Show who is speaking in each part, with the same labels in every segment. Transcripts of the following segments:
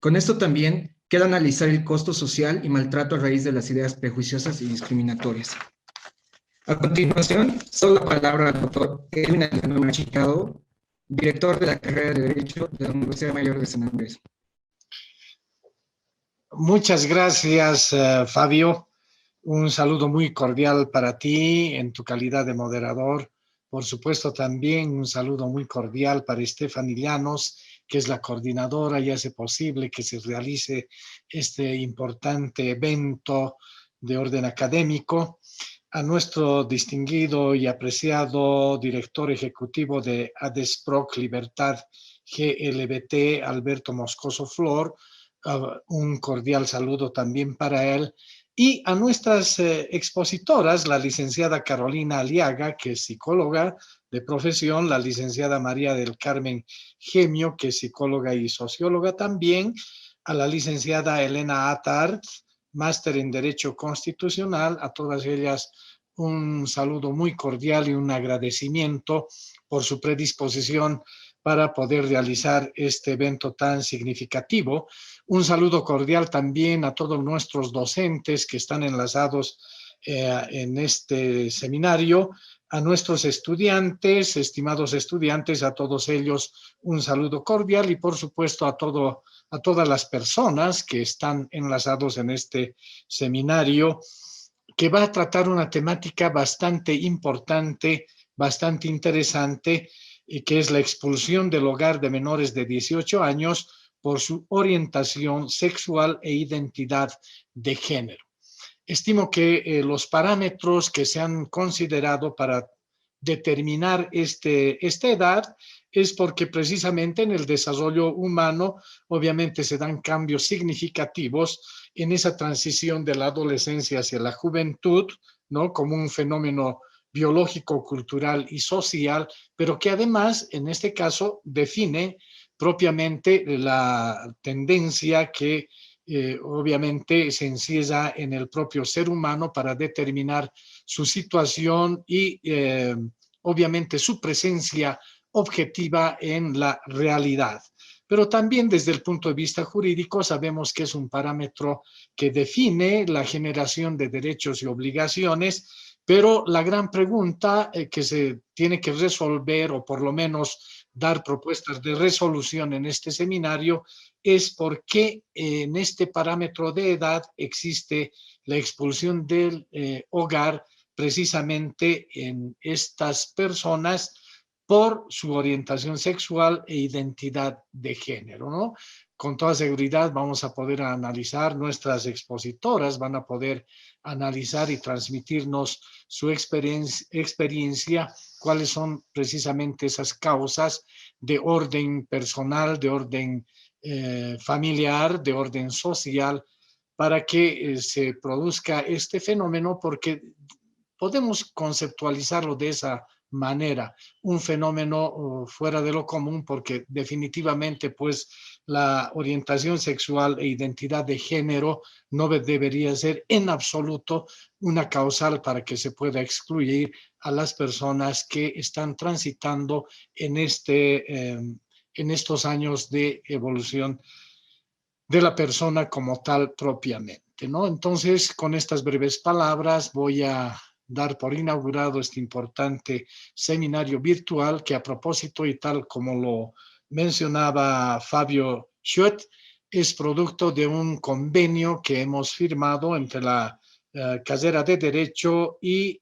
Speaker 1: Con esto también queda analizar el costo social y maltrato a raíz de las ideas prejuiciosas y discriminatorias. A continuación, cedo la palabra al doctor Edwin Machicado, director de la carrera de Derecho de la Universidad Mayor de San Andrés.
Speaker 2: Muchas gracias, Fabio. Un saludo muy cordial para ti en tu calidad de moderador. Por supuesto, también un saludo muy cordial para Stephanie Llanos, que es la coordinadora y hace posible que se realice este importante evento de orden académico. A nuestro distinguido y apreciado director ejecutivo de ADESPROC Libertad GLBT, Alberto Moscoso Flor, un cordial saludo también para él. Y a nuestras expositoras, la licenciada Carolina Aliaga, que es psicóloga de profesión, la licenciada María del Carmen Gemio, que es psicóloga y socióloga también, a la licenciada Elena Attard, máster en Derecho Constitucional, a todas ellas un saludo muy cordial y un agradecimiento por su predisposición para poder realizar este evento tan significativo. Un saludo cordial también a todos nuestros docentes que están enlazados en este seminario, a nuestros estudiantes, estimados estudiantes, a todos ellos un saludo cordial y por supuesto a todas las personas que están enlazados en este seminario, que va a tratar una temática bastante importante, bastante interesante, y que es la expulsión del hogar de menores de 18 años por su orientación sexual e identidad de género. Estimo que los parámetros que se han considerado para determinar esta edad es porque precisamente en el desarrollo humano obviamente se dan cambios significativos en esa transición de la adolescencia hacia la juventud, ¿no? Como un fenómeno biológico, cultural y social, pero que además en este caso define propiamente la tendencia que obviamente se encierra en el propio ser humano para determinar su situación y obviamente su presencia objetiva en la realidad. Pero también desde el punto de vista jurídico sabemos que es un parámetro que define la generación de derechos y obligaciones, pero la gran pregunta que se tiene que resolver, o por lo menos dar propuestas de resolución en este seminario, es por qué en este parámetro de edad existe la expulsión del hogar precisamente en estas personas por su orientación sexual e identidad de género, ¿no? Con toda seguridad vamos a poder analizar, nuestras expositoras van a poder analizar y transmitirnos su experiencia, cuáles son precisamente esas causas de orden personal, de orden familiar, de orden social, para que se produzca este fenómeno, porque podemos conceptualizarlo de esa manera, un fenómeno fuera de lo común, porque definitivamente pues la orientación sexual e identidad de género no debería ser en absoluto una causal para que se pueda excluir a las personas que están transitando en estos años de evolución de la persona como tal propiamente, ¿no? Entonces, con estas breves palabras voy a dar por inaugurado este importante seminario virtual que, a propósito y tal como lo mencionaba Fabio Schuet, es producto de un convenio que hemos firmado entre la carrera de Derecho y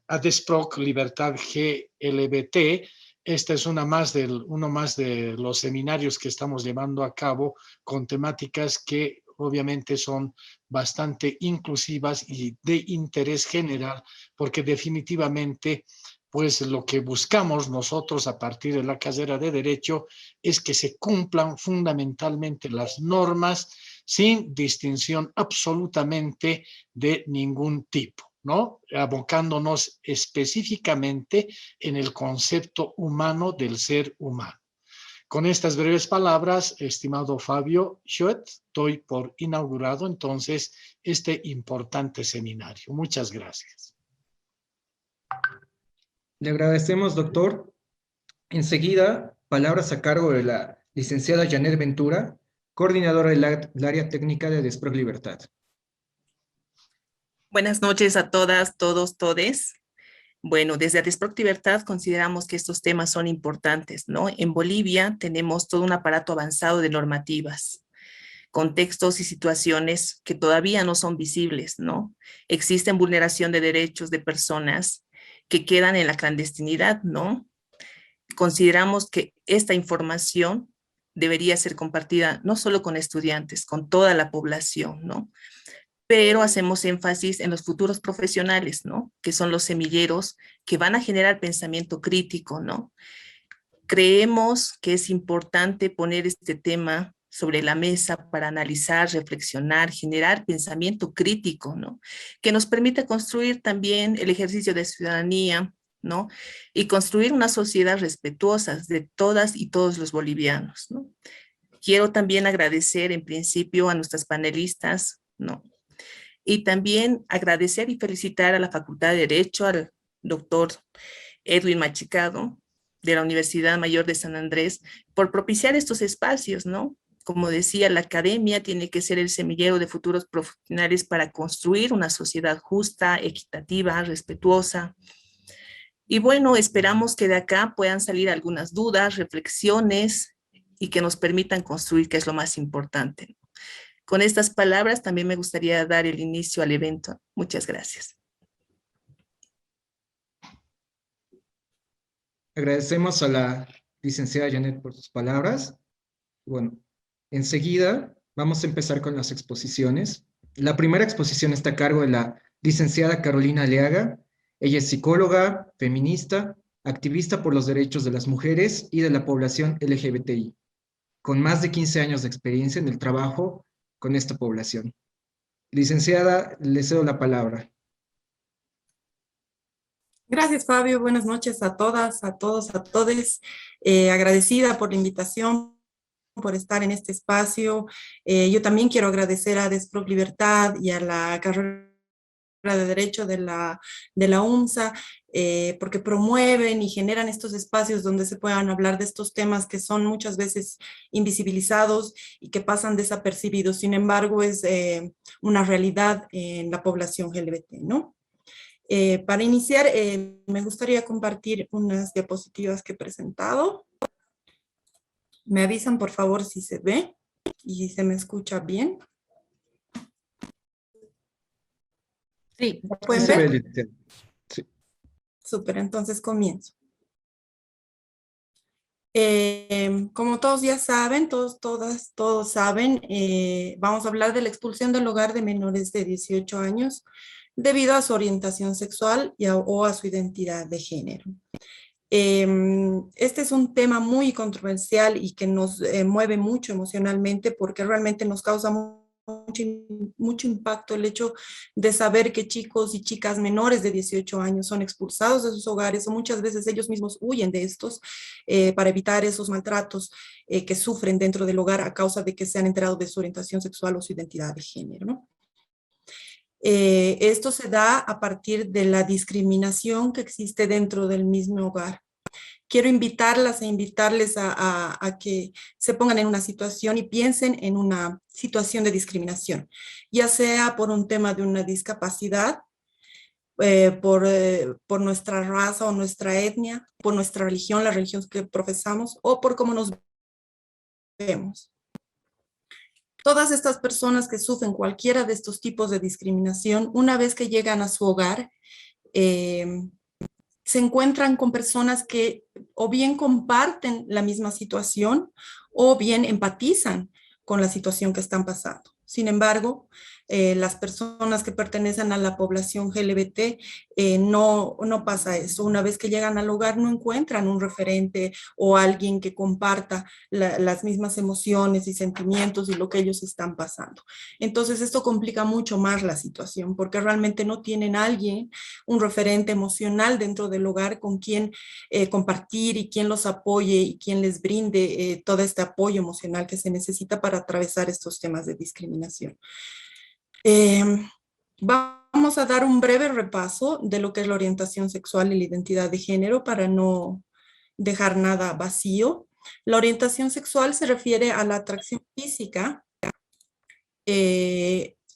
Speaker 2: ADESPROC Libertad GLBT. Este es uno más de los seminarios que estamos llevando a cabo con temáticas que obviamente son bastante inclusivas y de interés general, porque definitivamente pues lo que buscamos nosotros a partir de la carrera de Derecho es que se cumplan fundamentalmente las normas sin distinción absolutamente de ningún tipo, ¿no? Abocándonos específicamente en el concepto humano del ser humano. Con estas breves palabras, estimado Fabio Schuet, doy por inaugurado entonces este importante seminario. Muchas gracias.
Speaker 1: Le agradecemos, doctor. Enseguida palabras a cargo de la licenciada Janet Ventura, coordinadora del área técnica de Desprog Libertad.
Speaker 3: Buenas noches a todas, todos, todes. Bueno, desde Adesproc Libertad consideramos que estos temas son importantes, ¿no? En Bolivia tenemos todo un aparato avanzado de normativas, contextos y situaciones que todavía no son visibles, ¿no? Existen vulneración de derechos de personas que quedan en la clandestinidad, ¿no? Consideramos que esta información debería ser compartida no solo con estudiantes, con toda la población, ¿no? Pero hacemos énfasis en los futuros profesionales, ¿no? Que son los semilleros que van a generar pensamiento crítico, ¿no? Creemos que es importante poner este tema sobre la mesa para analizar, reflexionar, generar pensamiento crítico, ¿no? Que nos permita construir también el ejercicio de ciudadanía, ¿no? Y construir una sociedad respetuosa de todas y todos los bolivianos, ¿no? Quiero también agradecer en principio a nuestras panelistas, ¿no? Y también agradecer y felicitar a la Facultad de Derecho, al doctor Edwin Machicado, de la Universidad Mayor de San Andrés, por propiciar estos espacios, ¿no? Como decía, la academia tiene que ser el semillero de futuros profesionales para construir una sociedad justa, equitativa, respetuosa. Y bueno, esperamos que de acá puedan salir algunas dudas, reflexiones y que nos permitan construir, que es lo más importante. Con estas palabras también me gustaría dar el inicio al evento. Muchas gracias.
Speaker 1: Agradecemos a la licenciada Janet por sus palabras. Bueno, enseguida vamos a empezar con las exposiciones. La primera exposición está a cargo de la licenciada Carolina Aliaga. Ella es psicóloga, feminista, activista por los derechos de las mujeres y de la población LGBTI, con más de 15 años de experiencia en el trabajo con esta población. Licenciada, le cedo la palabra.
Speaker 4: Gracias, Fabio. Buenas noches a todas, a todos, a todes. Agradecida por la invitación, por estar en este espacio. Yo también quiero agradecer a Adesproc Libertad y a la carrera de Derecho de la UMSA, porque promueven y generan estos espacios donde se puedan hablar de estos temas que son muchas veces invisibilizados y que pasan desapercibidos. Sin embargo, es una realidad en la población LGBT, ¿no? Para iniciar, me gustaría compartir unas diapositivas que he presentado. Me avisan, por favor, si se ve y si se me escucha bien.
Speaker 3: Sí,
Speaker 4: ¿Pueden
Speaker 1: Se ve,
Speaker 4: ver?
Speaker 1: licenciada. Sí.
Speaker 4: Súper, entonces comienzo. Como todos ya saben, todos saben, vamos a hablar de la expulsión del hogar de menores de 18 años debido a su orientación sexual o a su identidad de género. Este es un tema muy controversial y que nos mueve mucho emocionalmente porque realmente nos causa mucho impacto el hecho de saber que chicos y chicas menores de 18 años son expulsados de sus hogares o muchas veces ellos mismos huyen de estos para evitar esos maltratos que sufren dentro del hogar a causa de que se han enterado de su orientación sexual o su identidad de género, ¿no? Esto se da a partir de la discriminación que existe dentro del mismo hogar. Quiero invitarlas e invitarles a que se pongan en una situación y piensen en una situación de discriminación, ya sea por un tema de una discapacidad, por nuestra raza o nuestra etnia, por nuestra religión, la religión que profesamos, o por cómo nos vemos. Todas estas personas que sufren cualquiera de estos tipos de discriminación, una vez que llegan a su hogar, se encuentran con personas que o bien comparten la misma situación o bien empatizan con la situación que están pasando. Sin embargo, las personas que pertenecen a la población LGBT no pasa eso. Una vez que llegan al hogar no encuentran un referente o alguien que comparta las mismas emociones y sentimientos y lo que ellos están pasando. Entonces esto complica mucho más la situación porque realmente no tienen alguien, un referente emocional dentro del hogar con quien compartir y quien los apoye y quien les brinde todo este apoyo emocional que se necesita para atravesar estos temas de discriminación. Vamos a dar un breve repaso de lo que es la orientación sexual y la identidad de género para no dejar nada vacío. La orientación sexual se refiere a la atracción física,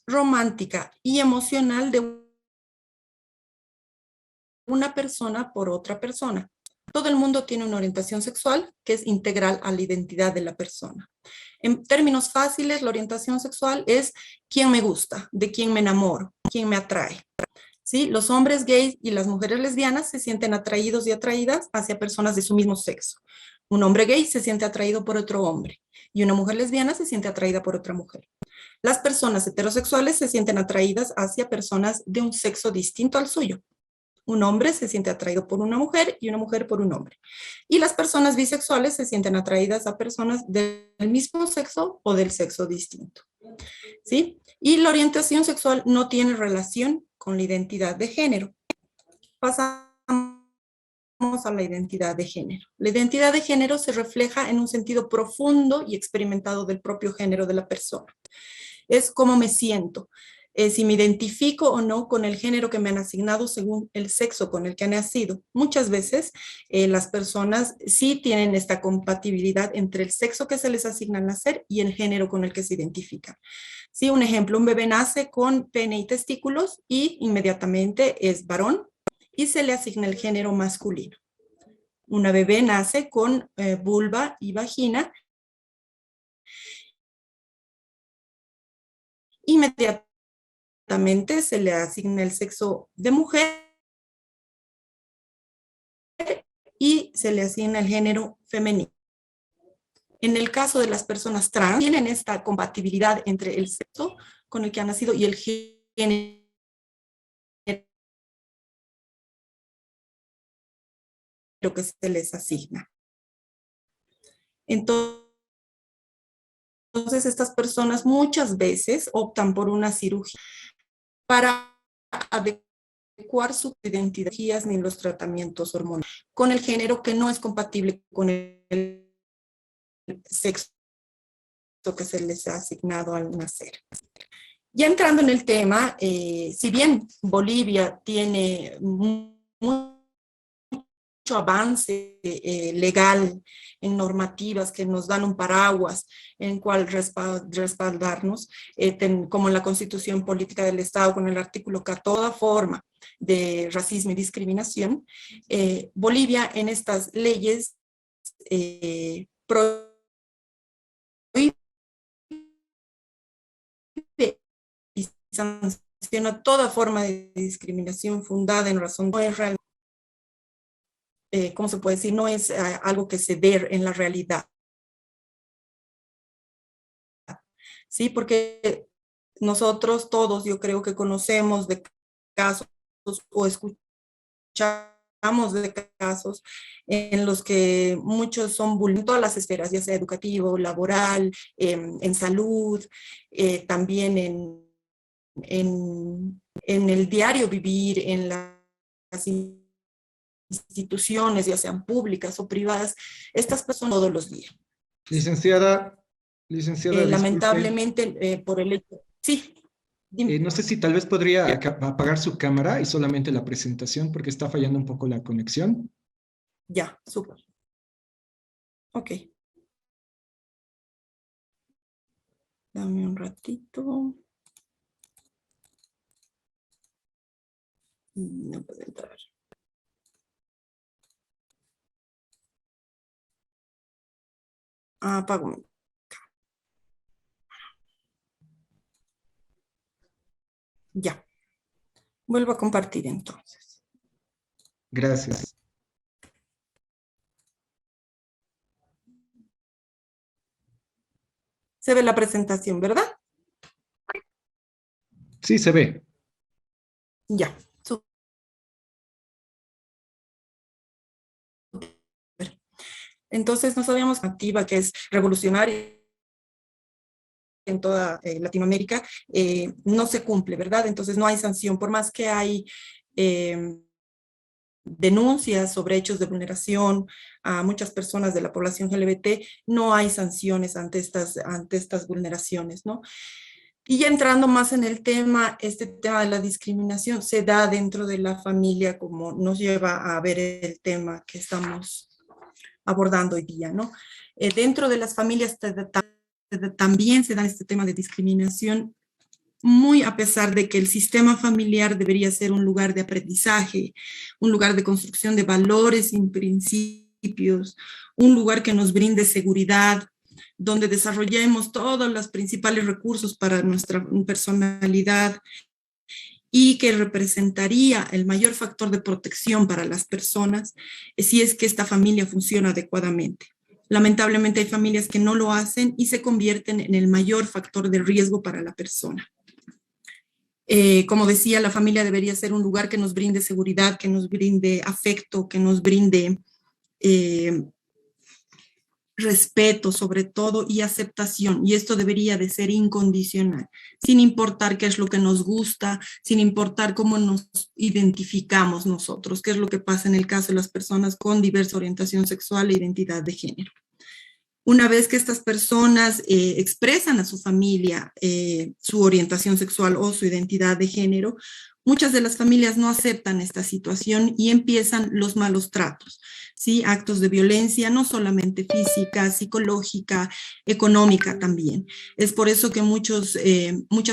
Speaker 4: romántica y emocional de una persona por otra persona. Todo el mundo tiene una orientación sexual que es integral a la identidad de la persona. En términos fáciles, la orientación sexual es quién me gusta, de quién me enamoro, quién me atrae. ¿Sí? Los hombres gays y las mujeres lesbianas se sienten atraídos y atraídas hacia personas de su mismo sexo. Un hombre gay se siente atraído por otro hombre y una mujer lesbiana se siente atraída por otra mujer. Las personas heterosexuales se sienten atraídas hacia personas de un sexo distinto al suyo. Un hombre se siente atraído por una mujer y una mujer por un hombre. Y las personas bisexuales se sienten atraídas a personas del mismo sexo o del sexo distinto. ¿Sí? Y la orientación sexual no tiene relación con la identidad de género. Pasamos a la identidad de género. La identidad de género se refleja en un sentido profundo y experimentado del propio género de la persona. Es cómo me siento, si me identifico o no con el género que me han asignado según el sexo con el que han nacido. Muchas veces las personas sí tienen esta compatibilidad entre el sexo que se les asigna al nacer y el género con el que se identifican. Sí, un ejemplo, un bebé nace con pene y testículos y inmediatamente es varón y se le asigna el género masculino. Una bebé nace con vulva y vagina. Inmediatamente se le asigna el sexo de mujer y se le asigna el género femenino. En el caso de las personas trans, tienen esta compatibilidad entre el sexo con el que han nacido y el género que se les asigna. Entonces, estas personas muchas veces optan por una cirugía para adecuar sus identidades ni los tratamientos hormonales con el género que no es compatible con el sexo que se les ha asignado al nacer. Ya entrando en el tema, si bien Bolivia tiene mucho avance legal en normativas que nos dan un paraguas en cual respaldarnos, como en la Constitución Política del Estado con el artículo 14, toda forma de racismo y discriminación, Bolivia en estas leyes prohíbe y sanciona toda forma de discriminación fundada en razón no es real. ¿Cómo se puede decir? No es algo que se ve en la realidad. Sí, porque nosotros todos yo creo que conocemos de casos o escuchamos de casos en los que muchos son vulnerados en todas las esferas, ya sea educativo, laboral, en salud, también en el diario vivir, en las instituciones, ya sean públicas o privadas, estas personas todos los días.
Speaker 1: Licenciada,
Speaker 4: lamentablemente, por el hecho... Sí, dime.
Speaker 1: No sé si tal vez podría apagar su cámara y solamente la presentación porque está fallando un poco la conexión.
Speaker 4: Ya, súper. Ok. Dame un ratito. No puedo entrar. Apago. Ya. Vuelvo a compartir entonces.
Speaker 1: Gracias.
Speaker 4: Se ve la presentación, ¿verdad?
Speaker 1: Sí, se ve.
Speaker 4: Ya. Entonces, no sabíamos activa que es revolucionaria en toda Latinoamérica, no se cumple, ¿verdad? Entonces no hay sanción, por más que hay denuncias sobre hechos de vulneración a muchas personas de la población LGBT, no hay sanciones ante estas vulneraciones, ¿no? Y ya entrando más en el tema, este tema de la discriminación se da dentro de la familia, como nos lleva a ver el tema que estamos abordando hoy día, ¿no? Dentro de las familias también se da este tema de discriminación, muy a pesar de que el sistema familiar debería ser un lugar de aprendizaje, un lugar de construcción de valores y principios, un lugar que nos brinde seguridad, donde desarrollemos todos los principales recursos para nuestra personalidad y que representaría el mayor factor de protección para las personas si es que esta familia funciona adecuadamente. Lamentablemente hay familias que no lo hacen y se convierten en el mayor factor de riesgo para la persona. Como decía, la familia debería ser un lugar que nos brinde seguridad, que nos brinde afecto, que nos brinde respeto sobre todo y aceptación, y esto debería de ser incondicional, sin importar qué es lo que nos gusta, sin importar cómo nos identificamos nosotros, qué es lo que pasa en el caso de las personas con diversa orientación sexual e identidad de género. Una vez que estas personas expresan a su familia su orientación sexual o su identidad de género, muchas de las familias no aceptan esta situación y empiezan los malos tratos, ¿sí? Actos de violencia, no solamente física, psicológica, económica también. Es por eso que muchas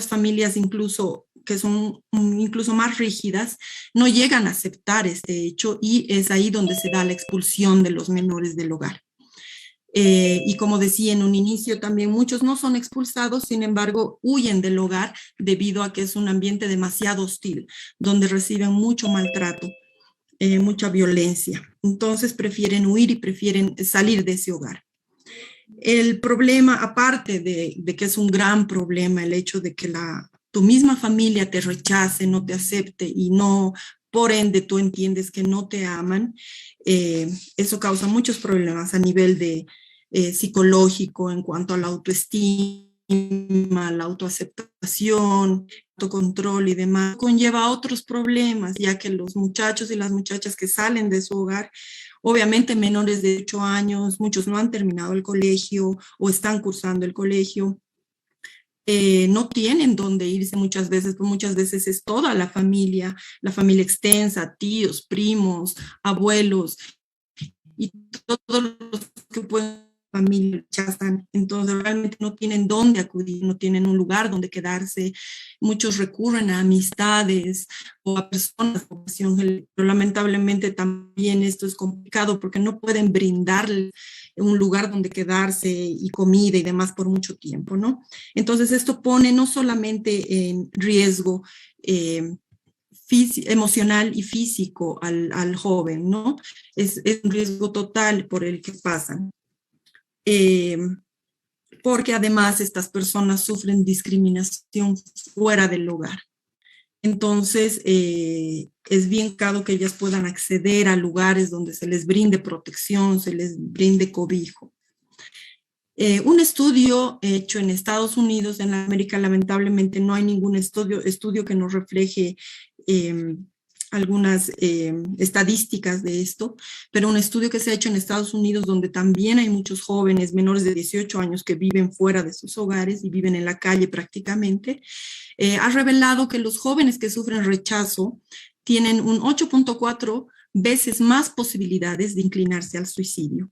Speaker 4: familias incluso que son incluso más rígidas, no llegan a aceptar este hecho y es ahí donde se da la expulsión de los menores del hogar. Y como decía en un inicio también, muchos no son expulsados, sin embargo, huyen del hogar debido a que es un ambiente demasiado hostil, donde reciben mucho maltrato, mucha violencia. Entonces prefieren huir y prefieren salir de ese hogar. El problema, aparte de que es un gran problema, el hecho de que tu misma familia te rechace, no te acepte y no, por ende, tú entiendes que no te aman, eso causa muchos problemas a nivel de psicológico en cuanto a la autoestima, la autoaceptación, autocontrol y demás. Conlleva otros problemas, ya que los muchachos y las muchachas que salen de su hogar, obviamente menores de 8 años, muchos no han terminado el colegio o están cursando el colegio, no tienen dónde irse muchas veces es toda la familia extensa, tíos, primos, abuelos, y todos los que pueden familia rechazan, entonces realmente no tienen dónde acudir, no tienen un lugar donde quedarse, muchos recurren a amistades o a personas, pero lamentablemente también esto es complicado porque no pueden brindarles un lugar donde quedarse y comida y demás por mucho tiempo, ¿no? Entonces esto pone no solamente en riesgo emocional y físico al joven, ¿no? Es un riesgo total por el que pasan. Porque además estas personas sufren discriminación fuera del hogar. Entonces, es bien claro que ellas puedan acceder a lugares donde se les brinde protección, se les brinde cobijo. Un estudio hecho en Estados Unidos, en América, lamentablemente no hay ningún estudio que nos refleje algunas estadísticas de esto, pero un estudio que se ha hecho en Estados Unidos donde también hay muchos jóvenes menores de 18 años que viven fuera de sus hogares y viven en la calle prácticamente, ha revelado que los jóvenes que sufren rechazo tienen un 8.4 veces más posibilidades de inclinarse al suicidio,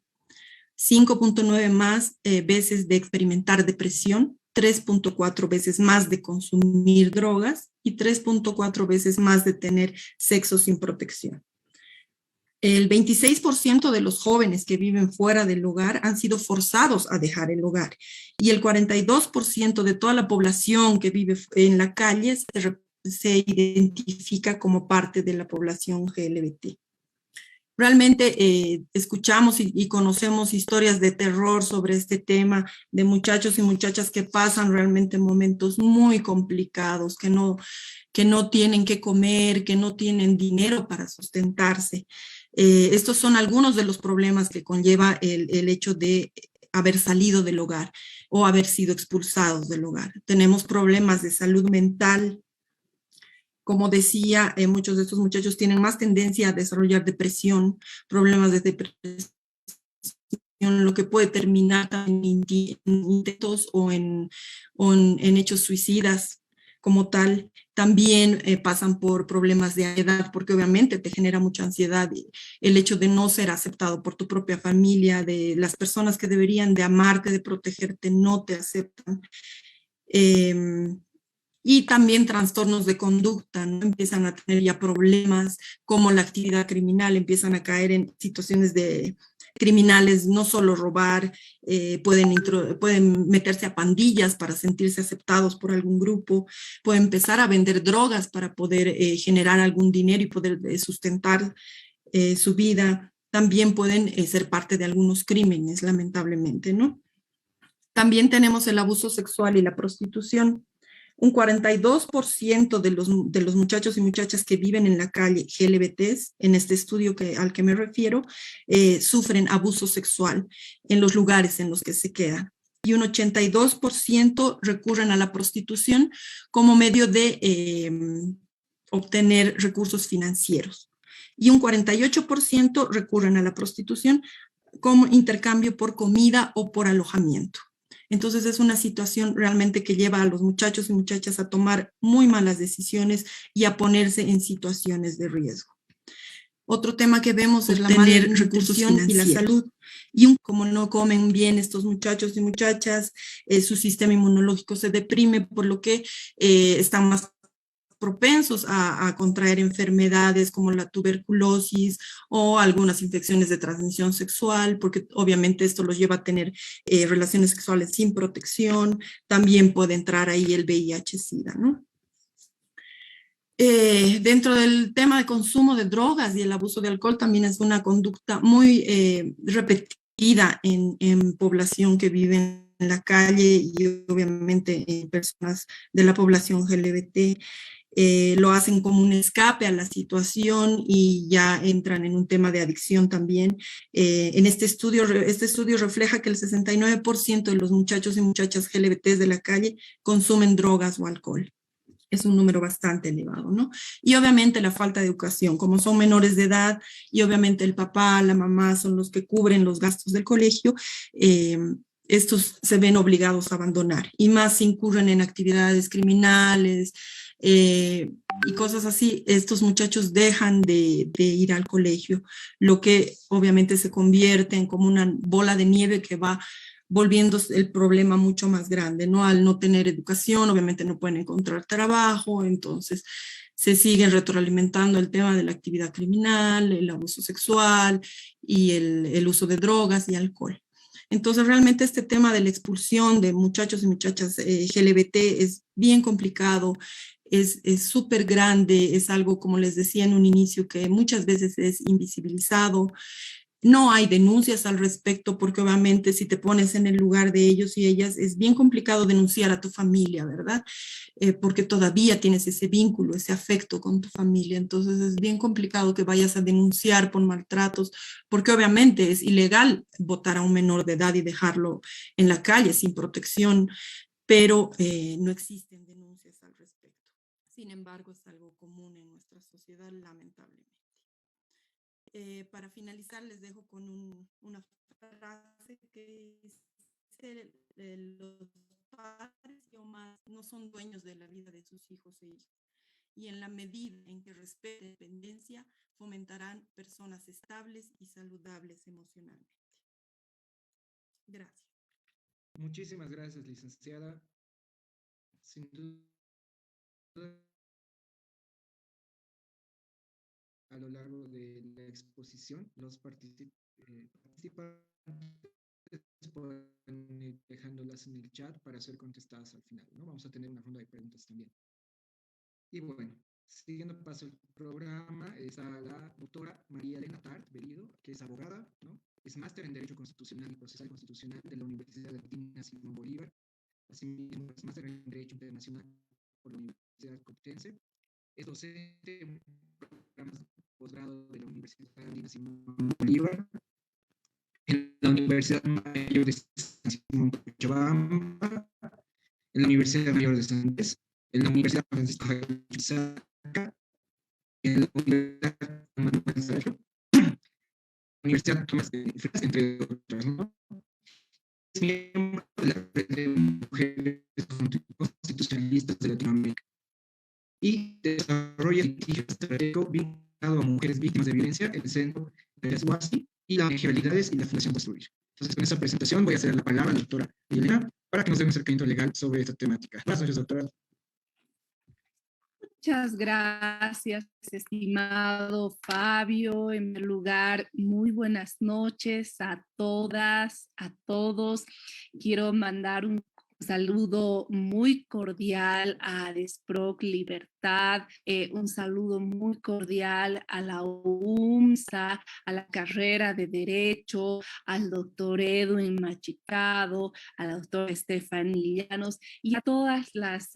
Speaker 4: 5.9 más veces de experimentar depresión, 3.4 veces más de consumir drogas y 3.4 veces más de tener sexo sin protección. El 26% de los jóvenes que viven fuera del hogar han sido forzados a dejar el hogar y el 42% de toda la población que vive en la calle se identifica como parte de la población LGBT. Realmente escuchamos y conocemos historias de terror sobre este tema, de muchachos y muchachas que pasan realmente momentos muy complicados, que no tienen qué comer, que no tienen dinero para sustentarse. Estos son algunos de los problemas que conlleva el hecho de haber salido del hogar o haber sido expulsados del hogar. Tenemos problemas de salud mental. Como decía, muchos de estos muchachos tienen más tendencia a desarrollar depresión, problemas de depresión, lo que puede terminar en intentos o en hechos suicidas. como tal. También pasan por problemas de ansiedad, porque obviamente te genera mucha ansiedad el hecho de no ser aceptado por tu propia familia, de las personas que deberían de amarte, de protegerte, no te aceptan. Y también trastornos de conducta, ¿no? Empiezan a tener ya problemas como la actividad criminal, empiezan a caer en situaciones de criminales, no solo robar, pueden meterse a pandillas para sentirse aceptados por algún grupo, pueden empezar a vender drogas para poder generar algún dinero y poder sustentar su vida. También pueden ser parte de algunos crímenes, lamentablemente, ¿no? También tenemos el abuso sexual y la prostitución. Un 42% de los muchachos y muchachas que viven en la calle GLBTs, en este estudio al que me refiero, sufren abuso sexual en los lugares en los que se quedan. Y un 82% recurren a la prostitución como medio de obtener recursos financieros. Y un 48% recurren a la prostitución como intercambio por comida o por alojamiento. Entonces es una situación realmente que lleva a los muchachos y muchachas a tomar muy malas decisiones y a ponerse en situaciones de riesgo. Otro tema que vemos es la malnutrición y la salud. Y como no comen bien estos muchachos y muchachas, su sistema inmunológico se deprime, por lo que están más propensos a contraer enfermedades como la tuberculosis o algunas infecciones de transmisión sexual, porque obviamente esto los lleva a tener relaciones sexuales sin protección. También puede entrar ahí el VIH-Sida, ¿no? Dentro del tema de consumo de drogas y el abuso de alcohol también es una conducta muy repetida en población que vive en la calle y obviamente en personas de la población LGBT. Lo hacen como un escape a la situación y ya entran en un tema de adicción también. En este estudio refleja que el 69% de los muchachos y muchachas LGBTs de la calle consumen drogas o alcohol. Es un número bastante elevado, ¿no? Y obviamente la falta de educación, como son menores de edad y obviamente el papá, la mamá son los que cubren los gastos del colegio, estos se ven obligados a abandonar y más si incurren en actividades criminales y cosas así, estos muchachos dejan de ir al colegio, lo que obviamente se convierte en como una bola de nieve que va volviendo el problema mucho más grande, ¿no? Al no tener educación, obviamente no pueden encontrar trabajo, entonces se siguen retroalimentando el tema de la actividad criminal, el abuso sexual y el uso de drogas y alcohol. Entonces realmente este tema de la expulsión de muchachos y muchachas LGBT es bien complicado, es súper grande, es algo, como les decía en un inicio, que muchas veces es invisibilizado. No hay denuncias al respecto porque obviamente si te pones en el lugar de ellos y ellas es bien complicado denunciar a tu familia, ¿verdad? Porque todavía tienes ese vínculo, ese afecto con tu familia. Entonces es bien complicado que vayas a denunciar por maltratos porque obviamente es ilegal botar a un menor de edad y dejarlo en la calle sin protección, pero no existen denuncias al respecto. Sin embargo, es algo común en nuestra sociedad, lamentablemente. Para finalizar, les dejo con una frase que dice, los padres o más no son dueños de la vida de sus hijos e hijas, y en la medida en que respeten la independencia, fomentarán personas estables y saludables emocionalmente. Gracias.
Speaker 1: Muchísimas gracias, licenciada. Sin duda, a lo largo de la exposición, los participantes pueden ir dejándolas en el chat para ser contestadas al final, ¿no? Vamos a tener una ronda de preguntas también. Y bueno, siguiendo paso el programa, está la doctora María Elena Tart Bellido, que es abogada, ¿no? Es máster en Derecho Constitucional y Procesal Constitucional de la Universidad Latina Simón Bolívar. Asimismo, es máster en Derecho Internacional por la Universidad Complutense. Es docente en programas de posgrado de la Universidad Latina Simón Bolívar, en la Universidad Mayor de San Simón Cochabamba, en la Universidad Mayor de San Andrés, en la Universidad Francisco Javier Chisaca, en la Universidad Manuel Sergio, Universidad Tomás de Frías, entre otras, ¿no? Es miembro de la red de mujeres constitucionalistas de Latinoamérica. desarrolla un litigio estratégico vinculado a mujeres víctimas de violencia, el Centro de SWASI y la ONG Realidades y la Fundación Construir. Entonces, con esta presentación voy a ceder la palabra a la doctora Elena para que nos dé un acercamiento legal sobre esta temática. Buenas noches, doctora.
Speaker 5: Muchas gracias, estimado Fabio. En primer lugar, muy buenas noches a todas, a todos. Quiero mandar un saludo muy cordial a Desproc Libertad, un saludo muy cordial a la UMSA, a la carrera de Derecho, al doctor Edwin Machicado, a la doctora Estefanía Llanos y a todas las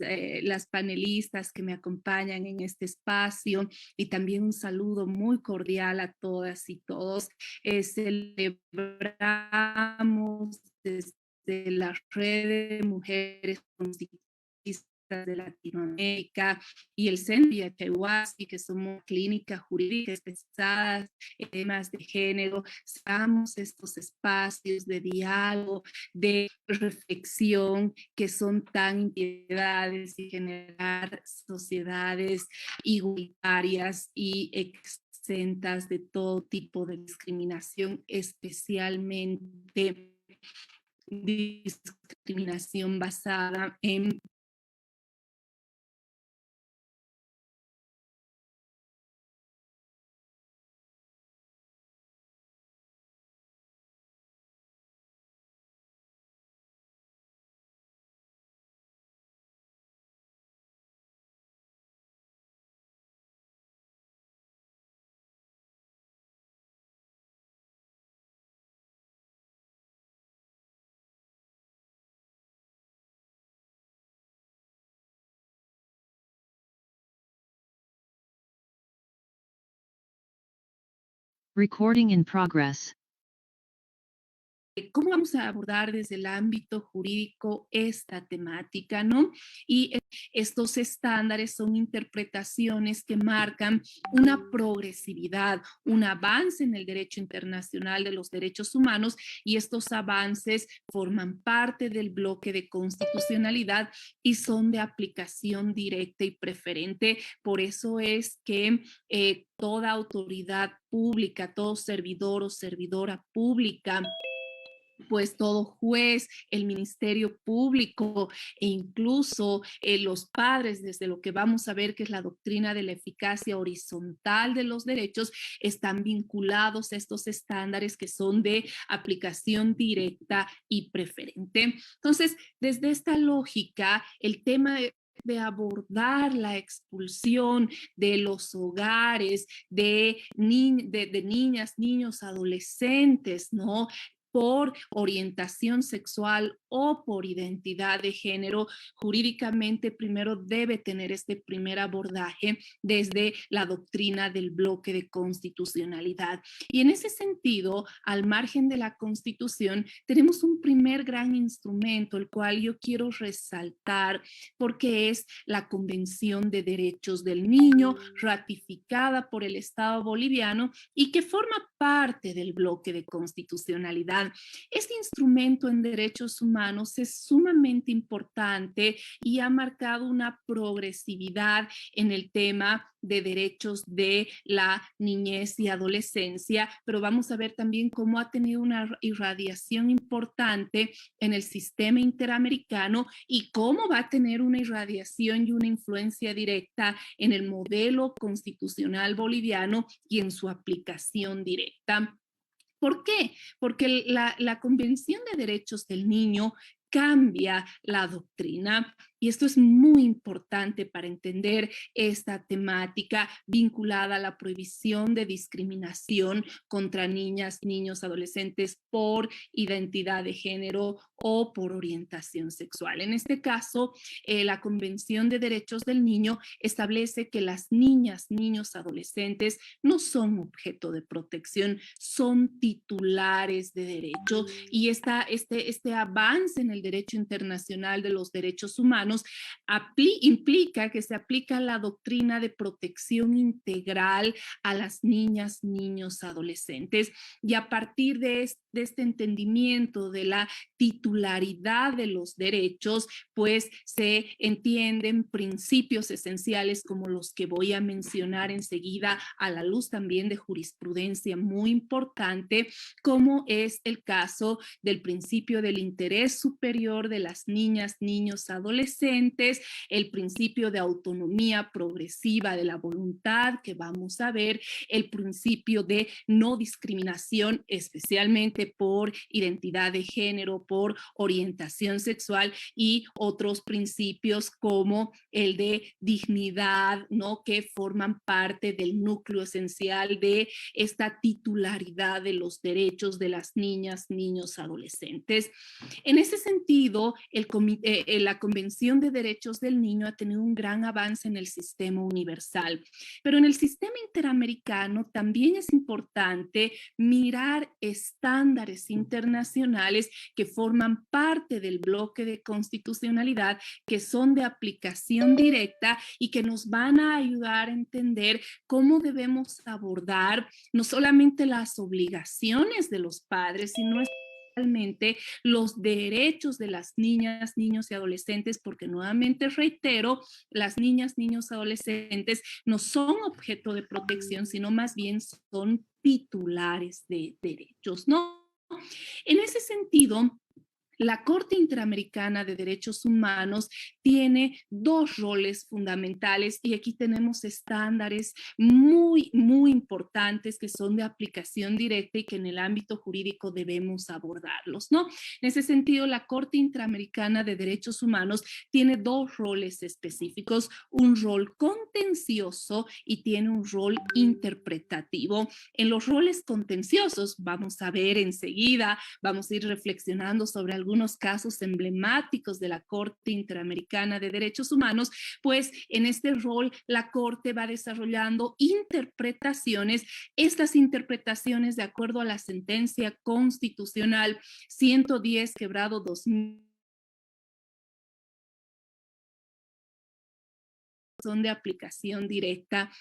Speaker 5: panelistas que me acompañan en este espacio, y también un saludo muy cordial a todas y todos. Celebramos desde la red de mujeres constitucionalistas de Latinoamérica y el Centro Yachaywasi, que somos clínicas jurídicas especializadas en temas de género, usamos estos espacios de diálogo, de reflexión, que son tan impiedades y generar sociedades igualitarias y exentas de todo tipo de discriminación, especialmente discriminación basada en
Speaker 6: Recording in progress.
Speaker 5: ¿Cómo vamos a abordar desde el ámbito jurídico esta temática, no? Y estos estándares son interpretaciones que marcan una progresividad, un avance en el derecho internacional de los derechos humanos, y estos avances forman parte del bloque de constitucionalidad y son de aplicación directa y preferente. Por eso es que toda autoridad pública, todo servidor o servidora pública, pues todo juez, el Ministerio Público e incluso los padres, desde lo que vamos a ver que es la doctrina de la eficacia horizontal de los derechos, están vinculados a estos estándares que son de aplicación directa y preferente. Entonces, desde esta lógica, el tema de abordar la expulsión de los hogares de niñas, niños, adolescentes, ¿no?, por orientación sexual o por identidad de género, jurídicamente primero debe tener este primer abordaje desde la doctrina del bloque de constitucionalidad. Y en ese sentido, al margen de la Constitución, tenemos un primer gran instrumento, el cual yo quiero resaltar porque es la Convención de Derechos del Niño, ratificada por el Estado boliviano y que forma parte del bloque de constitucionalidad. Este instrumento en derechos humanos es sumamente importante y ha marcado una progresividad en el tema de derechos de la niñez y adolescencia, pero vamos a ver también cómo ha tenido una irradiación importante en el sistema interamericano y cómo va a tener una irradiación y una influencia directa en el modelo constitucional boliviano y en su aplicación directa. ¿Por qué? Porque la Convención de Derechos del Niño cambia la doctrina, y esto es muy importante para entender esta temática vinculada a la prohibición de discriminación contra niñas, niños, adolescentes por identidad de género o por orientación sexual. En este caso, la Convención de Derechos del Niño establece que las niñas, niños, adolescentes no son objeto de protección, son titulares de derechos, y este avance en el derecho internacional de los derechos humanos implica que se aplica la doctrina de protección integral a las niñas, niños, adolescentes, y a partir de este entendimiento de la titularidad de los derechos, pues se entienden principios esenciales como los que voy a mencionar enseguida, a la luz también de jurisprudencia muy importante, como es el caso del principio del interés superior de las niñas, niños, adolescentes, el principio de autonomía progresiva de la voluntad que vamos a ver, el principio de no discriminación, especialmente por identidad de género, por orientación sexual, y otros principios como el de dignidad, ¿no?, que forman parte del núcleo esencial de esta titularidad de los derechos de las niñas, niños, adolescentes. En ese sentido, la Convención de Derechos del Niño ha tenido un gran avance en el sistema universal, pero en el sistema interamericano también es importante mirar estándares internacionales que forman parte del bloque de constitucionalidad, que son de aplicación directa y que nos van a ayudar a entender cómo debemos abordar no solamente las obligaciones de los padres, sino especialmente los derechos de las niñas, niños y adolescentes, porque nuevamente reitero, las niñas, niños, adolescentes no son objeto de protección, sino más bien son titulares de derechos, ¿no? En ese sentido, la Corte Interamericana de Derechos Humanos tiene dos roles fundamentales y aquí tenemos estándares muy, muy importantes que son de aplicación directa y que en el ámbito jurídico debemos abordarlos, ¿no? En ese sentido, la Corte Interamericana de Derechos Humanos tiene dos roles específicos, un rol contencioso y tiene un rol interpretativo. En los roles contenciosos, vamos a ver enseguida, vamos a ir reflexionando sobre algunos casos emblemáticos de la Corte Interamericana de Derechos Humanos, pues en este rol la Corte va desarrollando interpretaciones, estas interpretaciones de acuerdo a la sentencia constitucional 110/2000 son de aplicación directa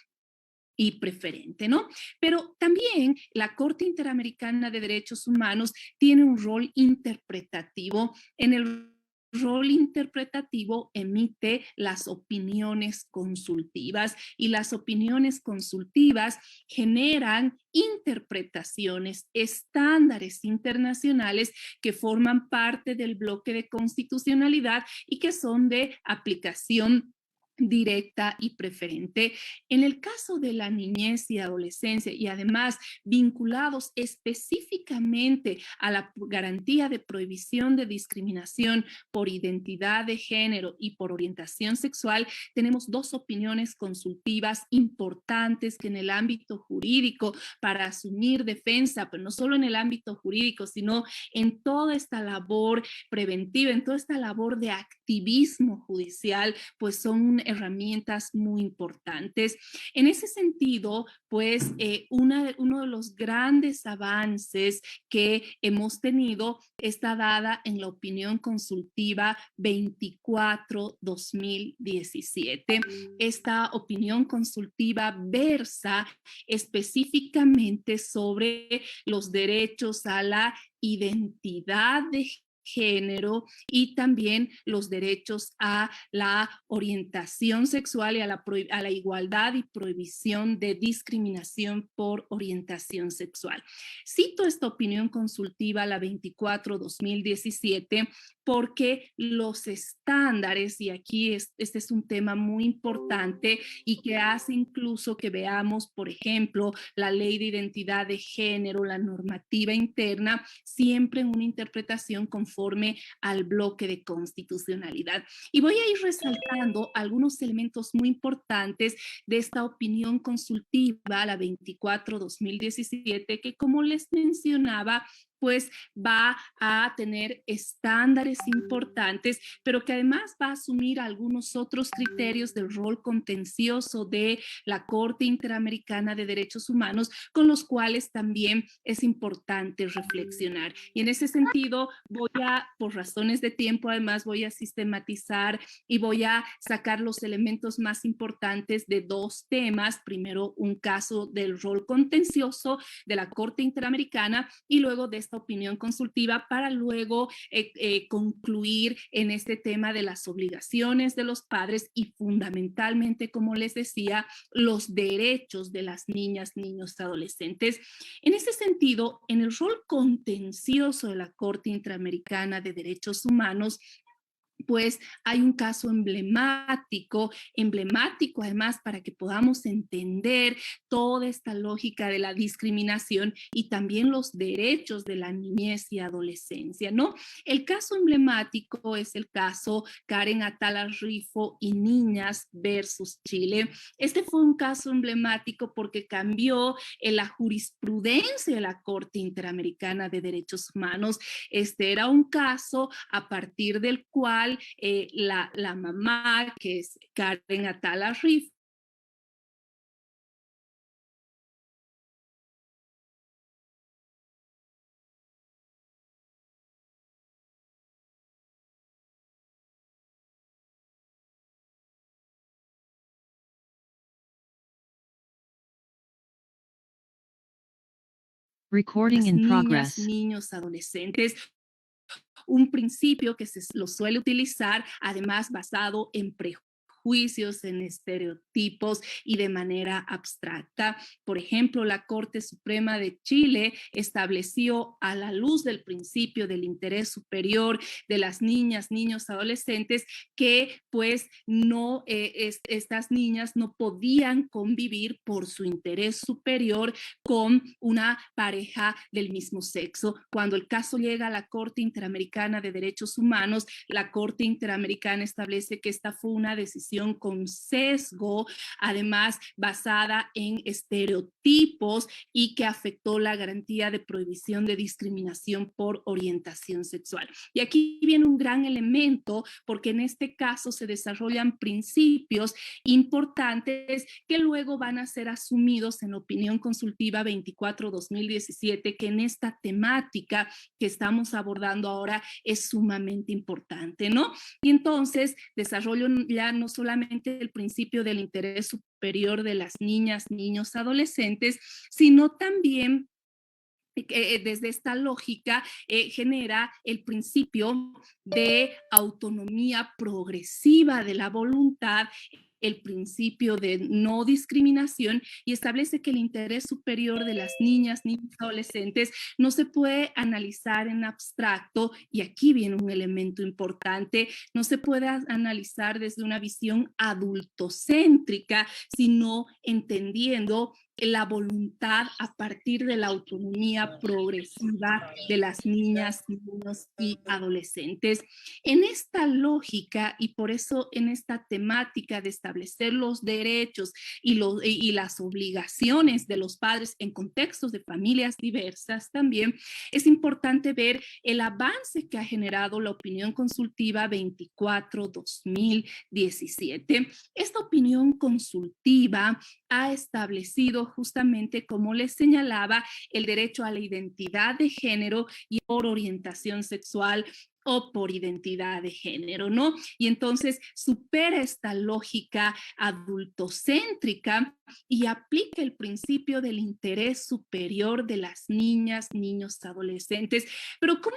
Speaker 5: y preferente, ¿no? Pero también la Corte Interamericana de Derechos Humanos tiene un rol interpretativo. En el rol interpretativo emite las opiniones consultivas y las opiniones consultivas generan interpretaciones, estándares internacionales que forman parte del bloque de constitucionalidad y que son de aplicación directa y preferente. En el caso de la niñez y adolescencia, y además vinculados específicamente a la garantía de prohibición de discriminación por identidad de género y por orientación sexual, tenemos dos opiniones consultivas importantes que en el ámbito jurídico, para asumir defensa, pero no solo en el ámbito jurídico, sino en toda esta labor preventiva, en toda esta labor de activismo judicial, pues son herramientas muy importantes. En ese sentido, pues uno de los grandes avances que hemos tenido está dada en la opinión consultiva 24/2017. Esta opinión consultiva versa específicamente sobre los derechos a la identidad de género y también los derechos a la orientación sexual y a la igualdad y prohibición de discriminación por orientación sexual. Cito esta opinión consultiva, la 24/2017, porque los estándares, y aquí este es un tema muy importante y que hace incluso que veamos, por ejemplo, la ley de identidad de género, la normativa interna, siempre en una interpretación conforme al bloque de constitucionalidad. Y voy a ir resaltando algunos elementos muy importantes de esta opinión consultiva, la 24/2017, que como les mencionaba, pues va a tener estándares importantes, pero que además va a asumir algunos otros criterios del rol contencioso de la Corte Interamericana de Derechos Humanos, con los cuales también es importante reflexionar. Y en ese sentido, por razones de tiempo, además voy a sistematizar y voy a sacar los elementos más importantes de dos temas. Primero, un caso del rol contencioso de la Corte Interamericana y luego de esta esta opinión consultiva para luego concluir en este tema de las obligaciones de los padres y fundamentalmente, como les decía, los derechos de las niñas, niños, adolescentes. En ese sentido, en el rol contencioso de la Corte Interamericana de Derechos Humanos, pues hay un caso emblemático además para que podamos entender toda esta lógica de la discriminación y también los derechos de la niñez y adolescencia, ¿no? El caso emblemático es el caso Karen Atala Rifo y Niñas versus Chile. Este fue un caso emblemático porque cambió la jurisprudencia de la Corte Interamericana de Derechos Humanos. Este era un caso a partir del cual la mamá, que es Karen Atala Rifo,
Speaker 6: Recording in progress.
Speaker 5: niños, adolescentes, un principio que se lo suele utilizar, además basado en prejuicios, en estereotipos y de manera abstracta. Por ejemplo, la Corte Suprema de Chile estableció, a la luz del principio del interés superior de las niñas, niños, adolescentes, que pues no, estas niñas no podían convivir por su interés superior con una pareja del mismo sexo. Cuando el caso llega a la Corte Interamericana de Derechos Humanos, la Corte Interamericana establece que esta fue una decisión con sesgo, además basada en estereotipos y que afectó la garantía de prohibición de discriminación por orientación sexual. Y aquí viene un gran elemento, porque en este caso se desarrollan principios importantes que luego van a ser asumidos en la opinión consultiva 24/2017, que en esta temática que estamos abordando ahora es sumamente importante, ¿no? Y entonces desarrollo ya no solamente el principio del interés superior de las niñas, niños, adolescentes, sino también desde esta lógica genera el principio de autonomía progresiva de la voluntad, el principio de no discriminación, y establece que el interés superior de las niñas, niños, adolescentes no se puede analizar en abstracto, y aquí viene un elemento importante, no se puede analizar desde una visión adultocéntrica, sino entendiendo la voluntad a partir de la autonomía progresiva de las niñas, niños y adolescentes. En esta lógica, y por eso en esta temática de establecer los derechos y las obligaciones de los padres en contextos de familias diversas, también es importante ver el avance que ha generado la opinión consultiva 24/2017. Esta opinión consultiva ha establecido justamente, como les señalaba, el derecho a la identidad de género y por orientación sexual o por identidad de género, ¿no? Y entonces supera esta lógica adultocéntrica y aplica el principio del interés superior de las niñas, niños, adolescentes. Pero ¿cómo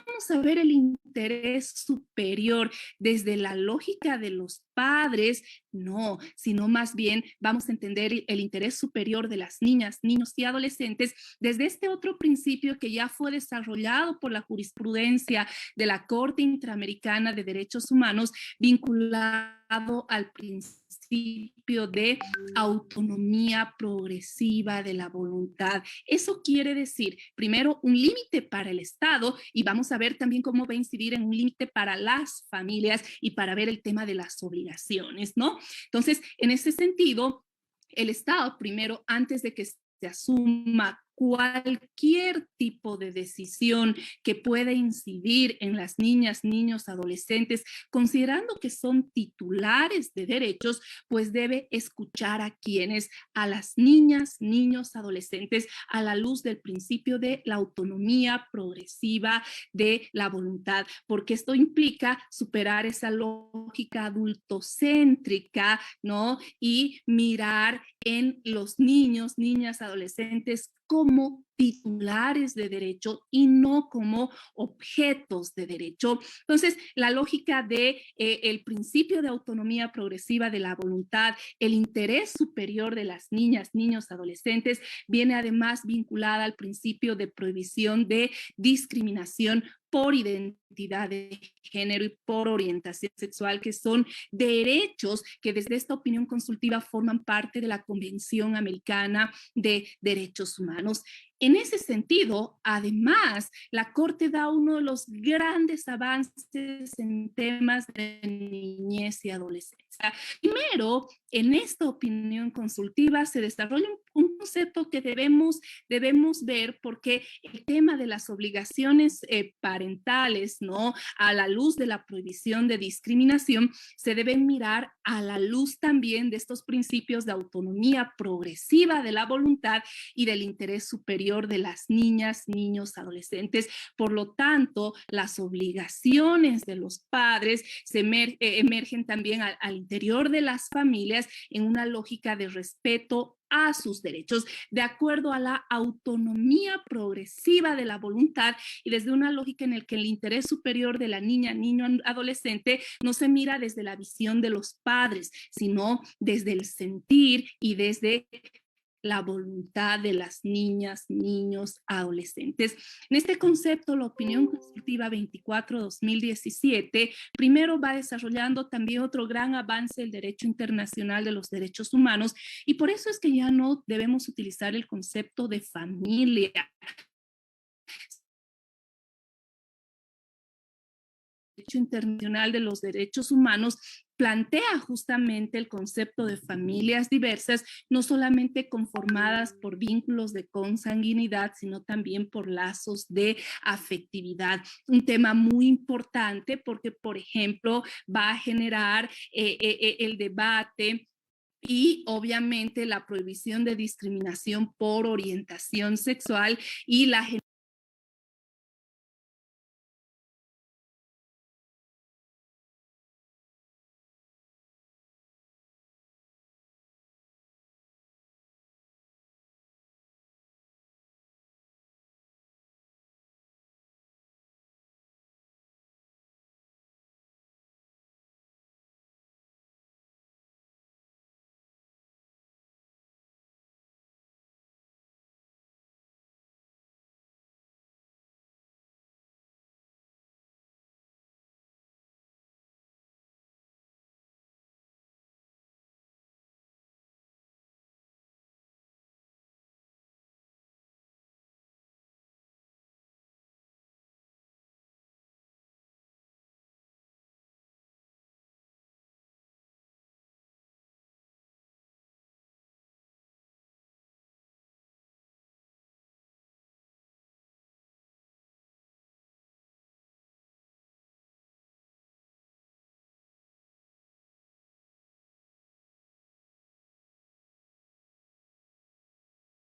Speaker 5: vamos a ver el interés superior desde la lógica de los padres? No, sino más bien vamos a entender el interés superior de las niñas, niños y adolescentes desde este otro principio que ya fue desarrollado por la jurisprudencia de la Corte Interamericana de Derechos Humanos, vinculado al principio de autonomía progresiva de la voluntad. Eso quiere decir, primero, un límite para el Estado, y vamos a ver también cómo va a incidir en un límite para las familias y para ver el tema de las obligaciones, ¿no? Entonces, en ese sentido, el Estado, primero, antes de que se asuma cualquier tipo de decisión que pueda incidir en las niñas, niños, adolescentes, considerando que son titulares de derechos, pues debe escuchar a quienes, a las niñas, niños, adolescentes, a la luz del principio de la autonomía progresiva de la voluntad, porque esto implica superar esa lógica adultocéntrica, ¿no? Y mirar en los niños, niñas, adolescentes como titulares de derecho y no como objetos de derecho. Entonces, la lógica de el principio de autonomía progresiva de la voluntad, el interés superior de las niñas, niños, adolescentes, viene además vinculada al principio de prohibición de discriminación por identidad de género y por orientación sexual, que son derechos que desde esta opinión consultiva forman parte de la Convención Americana de Derechos Humanos. En ese sentido, además, la Corte da uno de los grandes avances en temas de niñez y adolescencia. Primero, en esta opinión consultiva se desarrolla un concepto que debemos ver, porque el tema de las obligaciones parentales, ¿no?, a la luz de la prohibición de discriminación, se deben mirar a la luz también de estos principios de autonomía progresiva de la voluntad y del interés superior de las niñas, niños, adolescentes. Por lo tanto, las obligaciones de los padres se emergen también al interior de las familias en una lógica de respeto a sus derechos, de acuerdo a la autonomía progresiva de la voluntad y desde una lógica en la que el interés superior de la niña, niño, adolescente no se mira desde la visión de los padres, sino desde el sentir y desde la voluntad de las niñas, niños, adolescentes. En este concepto, la opinión consultiva 24/2017 primero va desarrollando también otro gran avance del derecho internacional de los derechos humanos, y por eso es que ya no debemos utilizar el concepto de familia. El derecho internacional de los derechos humanos plantea justamente el concepto de familias diversas, no solamente conformadas por vínculos de consanguinidad, sino también por lazos de afectividad. Un tema muy importante porque, por ejemplo, va a generar el debate y obviamente la prohibición de discriminación por orientación sexual y la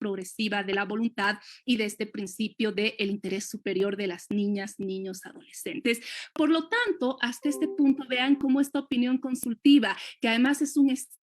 Speaker 5: progresiva de la voluntad y de este principio del interés superior de las niñas, niños, adolescentes. Por lo tanto, hasta este punto vean cómo esta opinión consultiva, que además es un estándar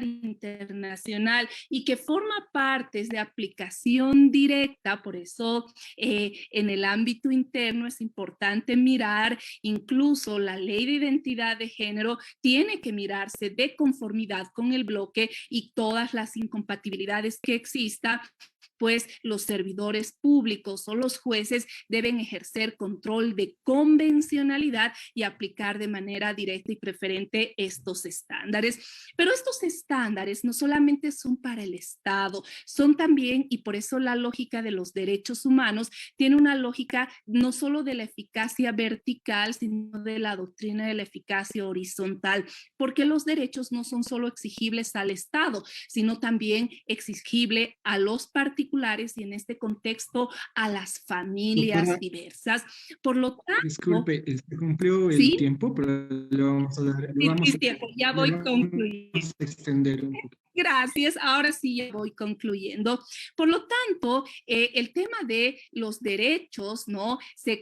Speaker 5: internacional y que forma parte de aplicación directa, por eso en el ámbito interno es importante mirar, incluso la ley de identidad de género tiene que mirarse de conformidad con el bloque y todas las incompatibilidades que exista, pues los servidores públicos o los jueces deben ejercer control de convencionalidad y aplicar de manera directa y preferente estos estándares. Pero estos estándares no solamente son para el Estado, son también, y por eso la lógica de los derechos humanos tiene una lógica no solo de la eficacia vertical, sino de la doctrina de la eficacia horizontal, porque los derechos no son solo exigibles al Estado, sino también exigible a los particulares y en este contexto a las familias diversas. Por lo tanto...
Speaker 1: Disculpe, se cumplió el
Speaker 5: ¿sí?
Speaker 1: tiempo, pero le vamos a dar...
Speaker 5: Ya voy a concluir.
Speaker 1: Extender un poco.
Speaker 5: Gracias, ahora sí ya voy concluyendo. Por lo tanto, el tema de los derechos, ¿no?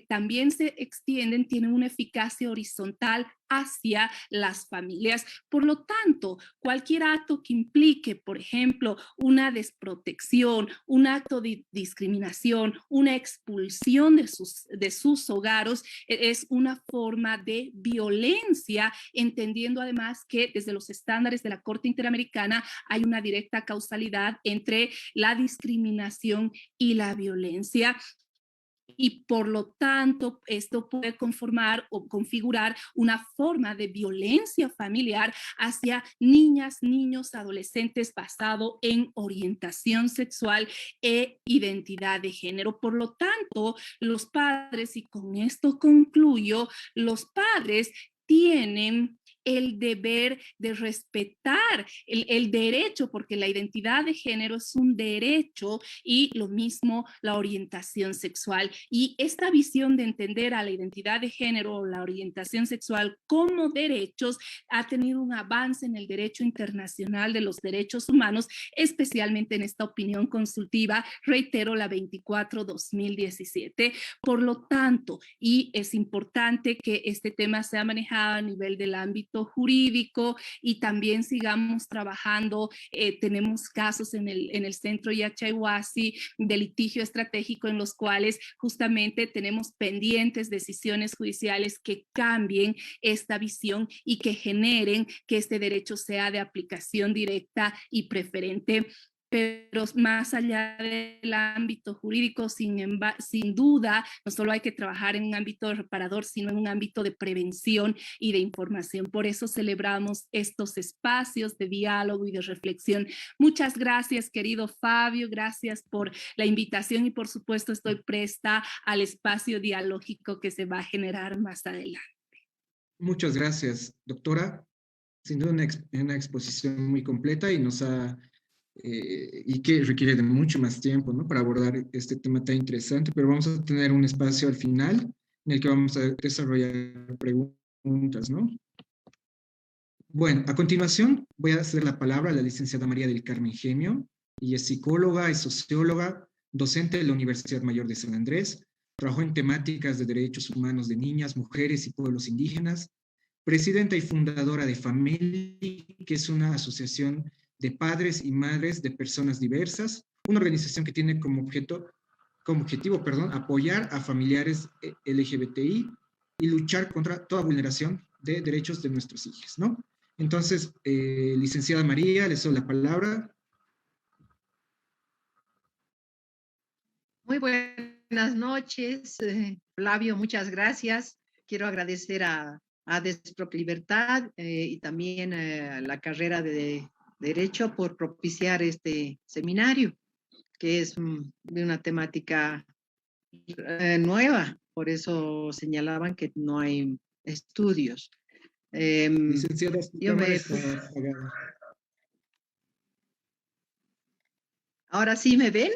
Speaker 5: También se extienden, tienen una eficacia horizontal hacia las familias. Por lo tanto, cualquier acto que implique, por ejemplo, una desprotección, un acto de discriminación, una expulsión de sus hogares, es una forma de violencia, entendiendo además que desde los estándares de la Corte Interamericana hay una directa causalidad entre la discriminación y la violencia. Y por lo tanto, esto puede conformar o configurar una forma de violencia familiar hacia niñas, niños, adolescentes basado en orientación sexual e identidad de género. Por lo tanto, los padres, y con esto concluyo, los padres tienen el deber de respetar el derecho, porque la identidad de género es un derecho, y lo mismo la orientación sexual. Y esta visión de entender a la identidad de género o la orientación sexual como derechos ha tenido un avance en el derecho internacional de los derechos humanos, especialmente en esta opinión consultiva, reitero, la 24/2017. Por lo tanto, y es importante que este tema sea manejado a nivel del ámbito jurídico y también sigamos trabajando. Tenemos casos en el centro Yachaywasi de litigio estratégico en los cuales justamente tenemos pendientes decisiones judiciales que cambien esta visión y que generen que este derecho sea de aplicación directa y preferente. Pero más allá del ámbito jurídico, sin duda, no solo hay que trabajar en un ámbito reparador, sino en un ámbito de prevención y de información. Por eso celebramos estos espacios de diálogo y de reflexión. Muchas gracias, querido Fabio, gracias por la invitación y por supuesto estoy presta al espacio dialógico que se va a generar más adelante.
Speaker 1: Muchas gracias, doctora. Sin duda una exposición muy completa y y que requiere de mucho más tiempo, ¿no? Para abordar este tema tan interesante, pero vamos a tener un espacio al final en el que vamos a desarrollar preguntas, ¿no? Bueno, a continuación voy a ceder la palabra a la licenciada María del Carmen Gemio. Ella es psicóloga y socióloga, docente de la Universidad Mayor de San Andrés, trabajó en temáticas de derechos humanos de niñas, mujeres y pueblos indígenas, presidenta y fundadora de Family, que es una asociación de padres y madres de personas diversas, una organización que tiene como objetivo, apoyar a familiares LGBTI y luchar contra toda vulneración de derechos de nuestros hijos, ¿no? Entonces, licenciada María, le doy la palabra.
Speaker 7: Muy buenas noches, Flavio, muchas gracias. Quiero agradecer a Desproc.Libertad y también a la carrera de Derecho por propiciar este seminario, que es de una temática nueva, por eso señalaban que no hay estudios.
Speaker 1: Licenciada,
Speaker 7: ¿Ahora sí me ven?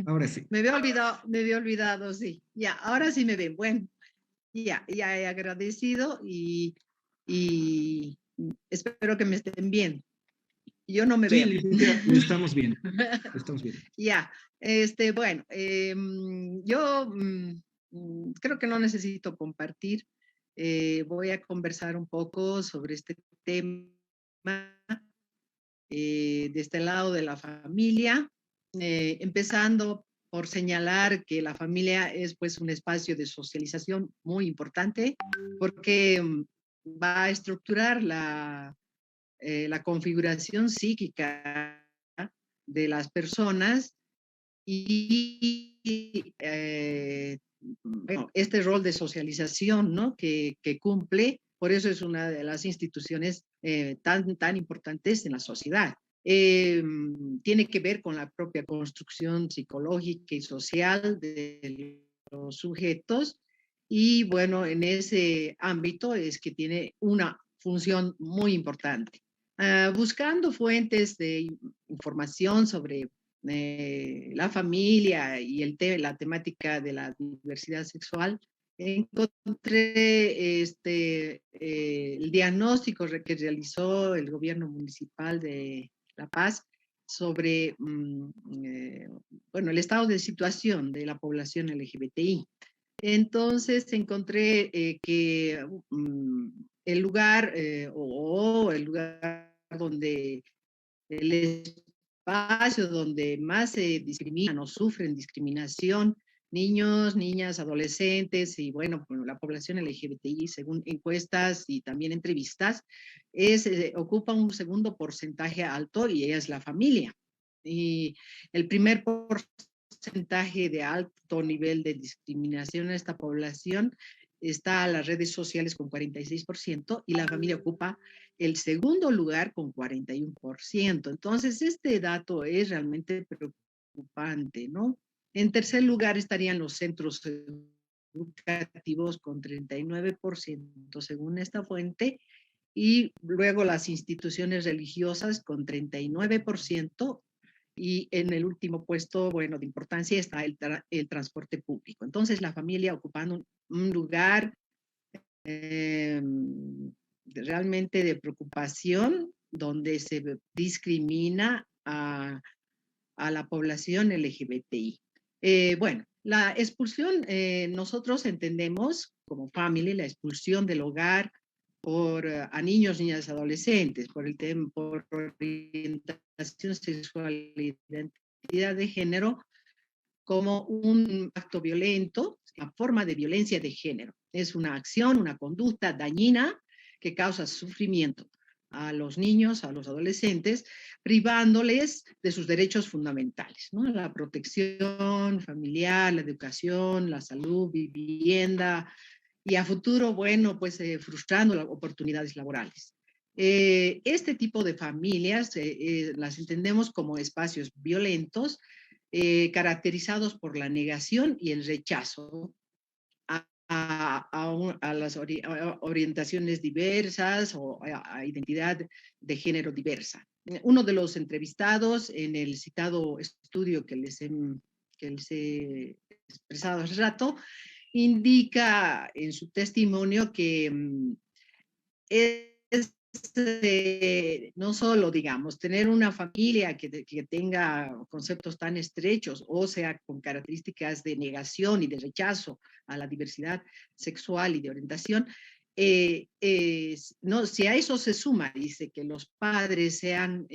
Speaker 1: Ahora sí.
Speaker 7: Me había olvidado, sí. Ya, ahora sí me ven. Bueno, ya he agradecido y espero que me estén bien. Yo no me veo.
Speaker 1: Sí, le estamos viendo. Estamos viendo.
Speaker 7: Ya, bueno, yo creo que no necesito compartir. Voy a conversar un poco sobre este tema de este lado de la familia, empezando por señalar que la familia es pues un espacio de socialización muy importante porque va a estructurar la configuración psíquica de las personas y bueno, este rol de socialización, ¿no? que cumple, por eso es una de las instituciones tan importantes en la sociedad. Tiene que ver con la propia construcción psicológica y social de los sujetos y bueno, en ese ámbito es que tiene una función muy importante. Buscando fuentes de información sobre la familia y la temática de la diversidad sexual, Encontré el diagnóstico que realizó el gobierno municipal de La Paz sobre bueno, el estado de situación de la población LGBTI. Entonces encontré que el lugar el lugar donde el espacio donde más se discriminan o sufren discriminación niños, niñas, adolescentes y bueno, la población LGBTI, según encuestas y también entrevistas, ocupa un segundo porcentaje alto y es la familia. Y el primer porcentaje de alto nivel de discriminación en esta población está a las redes sociales con 46% y la familia ocupa el segundo lugar con 41%. Entonces, este dato es realmente preocupante, ¿no? En tercer lugar estarían los centros educativos con 39% según esta fuente, y luego las instituciones religiosas con 39%, y en el último puesto, bueno, de importancia está el transporte público. Entonces, la familia ocupando un lugar realmente de preocupación, donde se discrimina a la población LGBTI. Bueno, la expulsión, nosotros entendemos como family la expulsión del hogar a niños, niñas, adolescentes, por orientación sexual e identidad de género, como un acto violento, una forma de violencia de género. Es una acción, una conducta dañina que causa sufrimiento a los niños, a los adolescentes, privándoles de sus derechos fundamentales, ¿no? La protección familiar, la educación, la salud, vivienda, y a futuro, bueno, pues frustrando las oportunidades laborales. Este tipo de familias las entendemos como espacios violentos, caracterizados por la negación y el rechazo a las orientaciones diversas o a identidad de género diversa. Uno de los entrevistados en el citado estudio que les he expresado hace rato, indica en su testimonio que no solo, digamos, tener una familia que tenga conceptos tan estrechos, o sea, con características de negación y de rechazo a la diversidad sexual y de orientación, no, si a eso se suma, dice, que los padres sean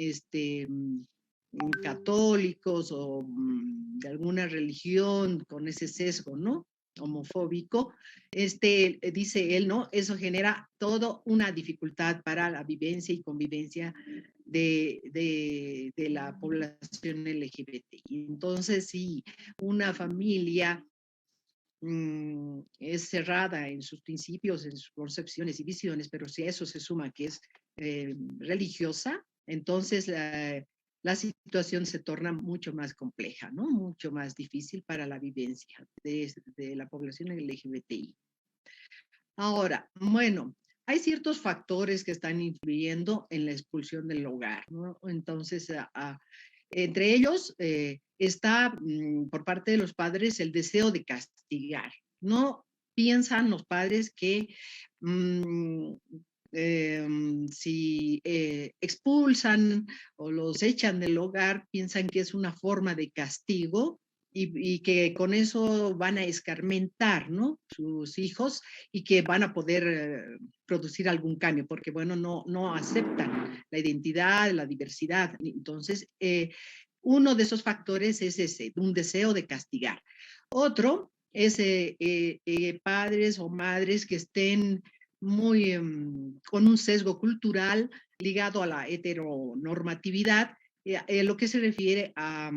Speaker 7: católicos o de alguna religión con ese sesgo, ¿no?, homofóbico, dice él, ¿no? Eso genera toda una dificultad para la vivencia y convivencia de la población LGBTI. Entonces, sí, una familia es cerrada en sus principios, en sus concepciones y visiones, pero si a eso se suma que es religiosa, entonces la situación se torna mucho más compleja, ¿no? Mucho más difícil para la vivencia de la población LGBTI. Ahora, bueno, hay ciertos factores que están influyendo en la expulsión del hogar, ¿no? Entonces, entre ellos está por parte de los padres el deseo de castigar. No piensan los padres que si expulsan o los echan del hogar, piensan que es una forma de castigo y que con eso van a escarmentar, ¿no?, sus hijos, y que van a poder producir algún cambio, porque, bueno, no aceptan la identidad, la diversidad. Entonces, uno de esos factores es ese, un deseo de castigar. Otro es padres o madres que estén muy con un sesgo cultural ligado a la heteronormatividad, lo que se refiere a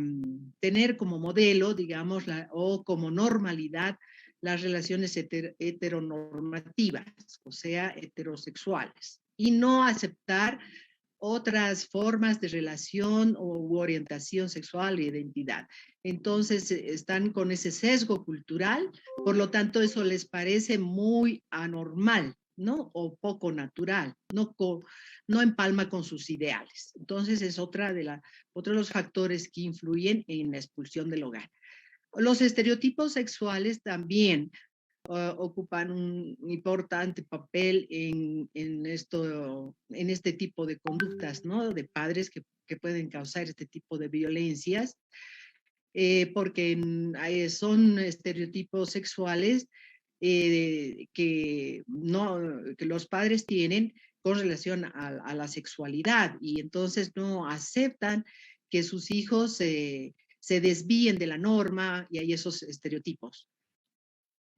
Speaker 7: tener como modelo, digamos, o como normalidad las relaciones heteronormativas, o sea, heterosexuales, y no aceptar otras formas de relación u orientación sexual e identidad. Entonces, están con ese sesgo cultural, por lo tanto, eso les parece muy anormal, ¿no?, o poco natural, no empalma con sus ideales. Entonces, es otro de los factores que influyen en la expulsión del hogar. Los estereotipos sexuales también ocupan un importante papel en este tipo de conductas, ¿no? De padres que pueden causar este tipo de violencias, porque son estereotipos sexuales que los padres tienen con relación a la sexualidad, y entonces no aceptan que sus hijos se desvíen de la norma, y hay esos estereotipos.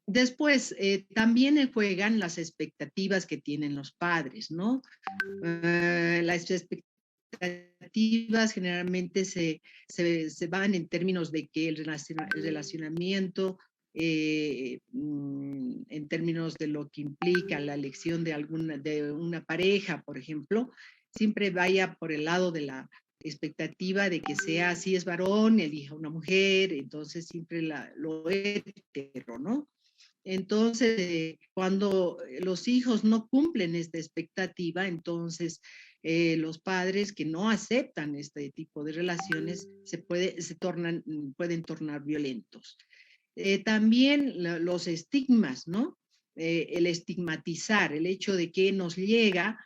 Speaker 7: Después, también juegan las expectativas que tienen los padres, ¿no? Las expectativas generalmente se van en términos de que el relacionamiento, en términos de lo que implica la elección de una pareja, por ejemplo, siempre vaya por el lado de la expectativa de que sea, si es varón, elija una mujer, entonces siempre lo hetero, ¿no? Entonces, cuando los hijos no cumplen esta expectativa, entonces los padres que no aceptan este tipo de relaciones pueden tornar violentos. También los estigmas, ¿no? El estigmatizar, el hecho de que nos llega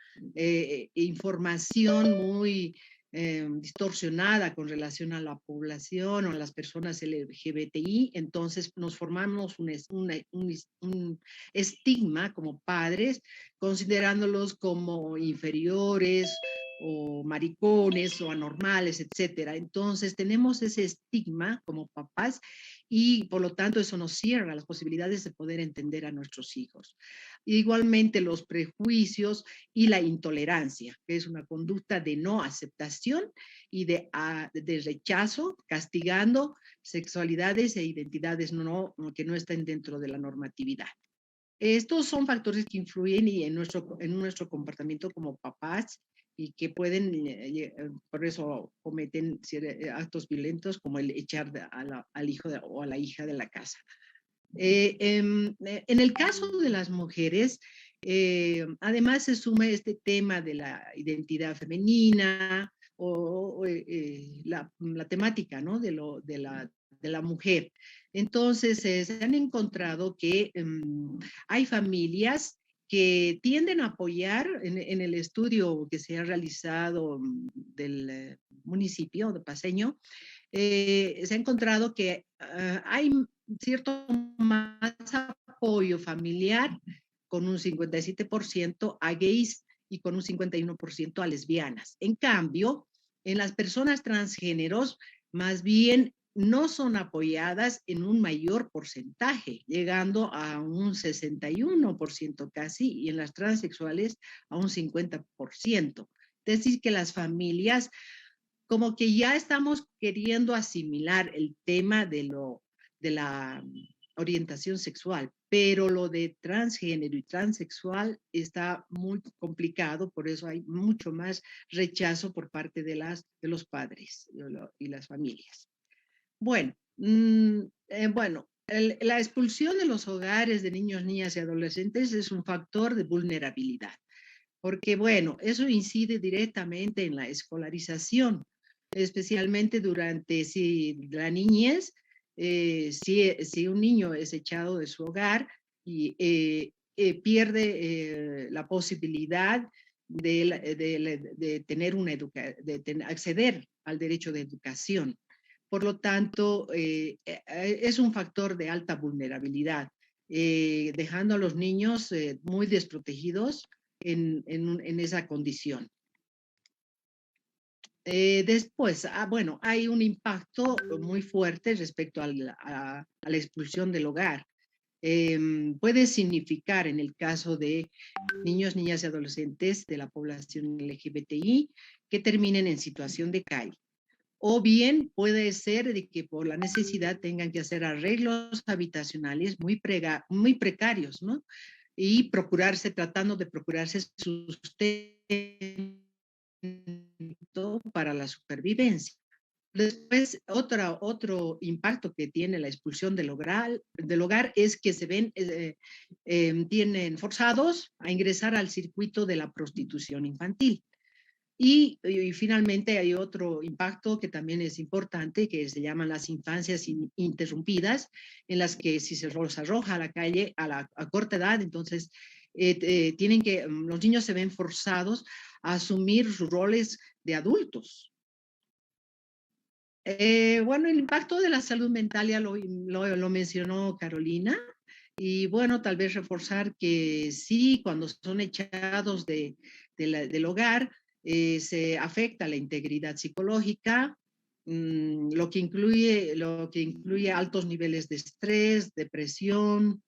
Speaker 7: información muy distorsionada con relación a la población o a las personas LGBTI, entonces nos formamos un estigma como padres, considerándolos como inferiores o maricones o anormales, etcétera. Entonces tenemos ese estigma como papás, y por lo tanto eso nos cierra las posibilidades de poder entender a nuestros hijos. Igualmente los prejuicios y la intolerancia, que es una conducta de no aceptación y de rechazo, castigando sexualidades e identidades que no están dentro de la normatividad. Estos son factores que influyen en nuestro comportamiento como papás, y que pueden, por eso cometen actos violentos, como el echar al hijo o a la hija de la casa. En el caso de las mujeres, además se suma este tema de la identidad femenina o la temática, ¿no? de la mujer. Entonces, se han encontrado que hay familias que tienden a apoyar en el estudio que se ha realizado del municipio de Paceño. Se ha encontrado que hay cierto más apoyo familiar, con un 57% a gays y con un 51% a lesbianas. En cambio, en las personas transgéneros, más bien no son apoyadas en un mayor porcentaje, llegando a un 61% casi, y en las transexuales a un 50%. Es decir, que las familias como que ya estamos queriendo asimilar el tema de la orientación sexual, pero lo de transgénero y transexual está muy complicado, por eso hay mucho más rechazo por parte de los padres y las familias. Bueno, la expulsión de los hogares de niños, niñas y adolescentes es un factor de vulnerabilidad, porque bueno, eso incide directamente en la escolarización, especialmente durante la niñez. Si un niño es echado de su hogar y pierde la posibilidad de tener acceder al derecho de educación. Por lo tanto, es un factor de alta vulnerabilidad, dejando a los niños muy desprotegidos en esa condición. Después, bueno, hay un impacto muy fuerte respecto a la expulsión del hogar. Puede significar, en el caso de niños, niñas y adolescentes de la población LGBTI, que terminen en situación de calle. O bien puede ser de que por la necesidad tengan que hacer arreglos habitacionales muy precarios, ¿no? Y tratando de procurarse sustento para la supervivencia. Después, otro impacto que tiene la expulsión del hogar es que se ven, tienen forzados a ingresar al circuito de la prostitución infantil. Y finalmente hay otro impacto que también es importante, que se llaman las infancias interrumpidas, en las que si se los arroja a la calle a corta edad, entonces los niños se ven forzados a asumir sus roles de adultos. Bueno, el impacto de la salud mental ya lo mencionó Carolina. Y bueno, tal vez reforzar que sí, cuando son echados del hogar, se afecta la integridad psicológica, lo que incluye altos niveles de estrés, depresión,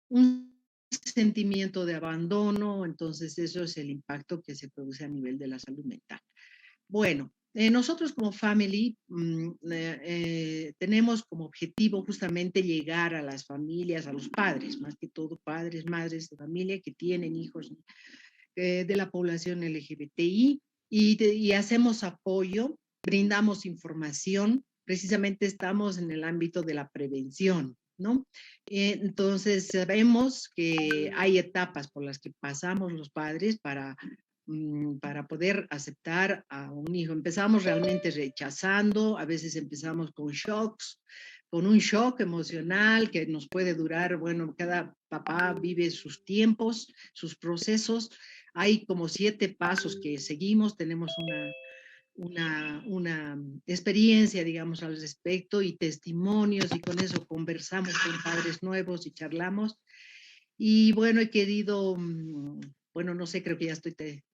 Speaker 7: un sentimiento de abandono. Entonces eso es el impacto que se produce a nivel de la salud mental. Bueno, nosotros como family tenemos como objetivo justamente llegar a las familias, a los padres, más que todo padres, madres de familia que tienen hijos de la población LGBTI, y hacemos apoyo, brindamos información, precisamente estamos en el ámbito de la prevención, ¿no? Entonces sabemos que hay etapas por las que pasamos los padres para poder aceptar a un hijo. Empezamos realmente rechazando, a veces empezamos con shocks, con un shock emocional que nos puede durar, bueno, cada papá vive sus tiempos, sus procesos. Hay como 7 pasos que seguimos, tenemos una experiencia, digamos, al respecto y testimonios, y con eso conversamos con padres nuevos y charlamos. Y bueno, he querido, bueno, no sé, creo que ya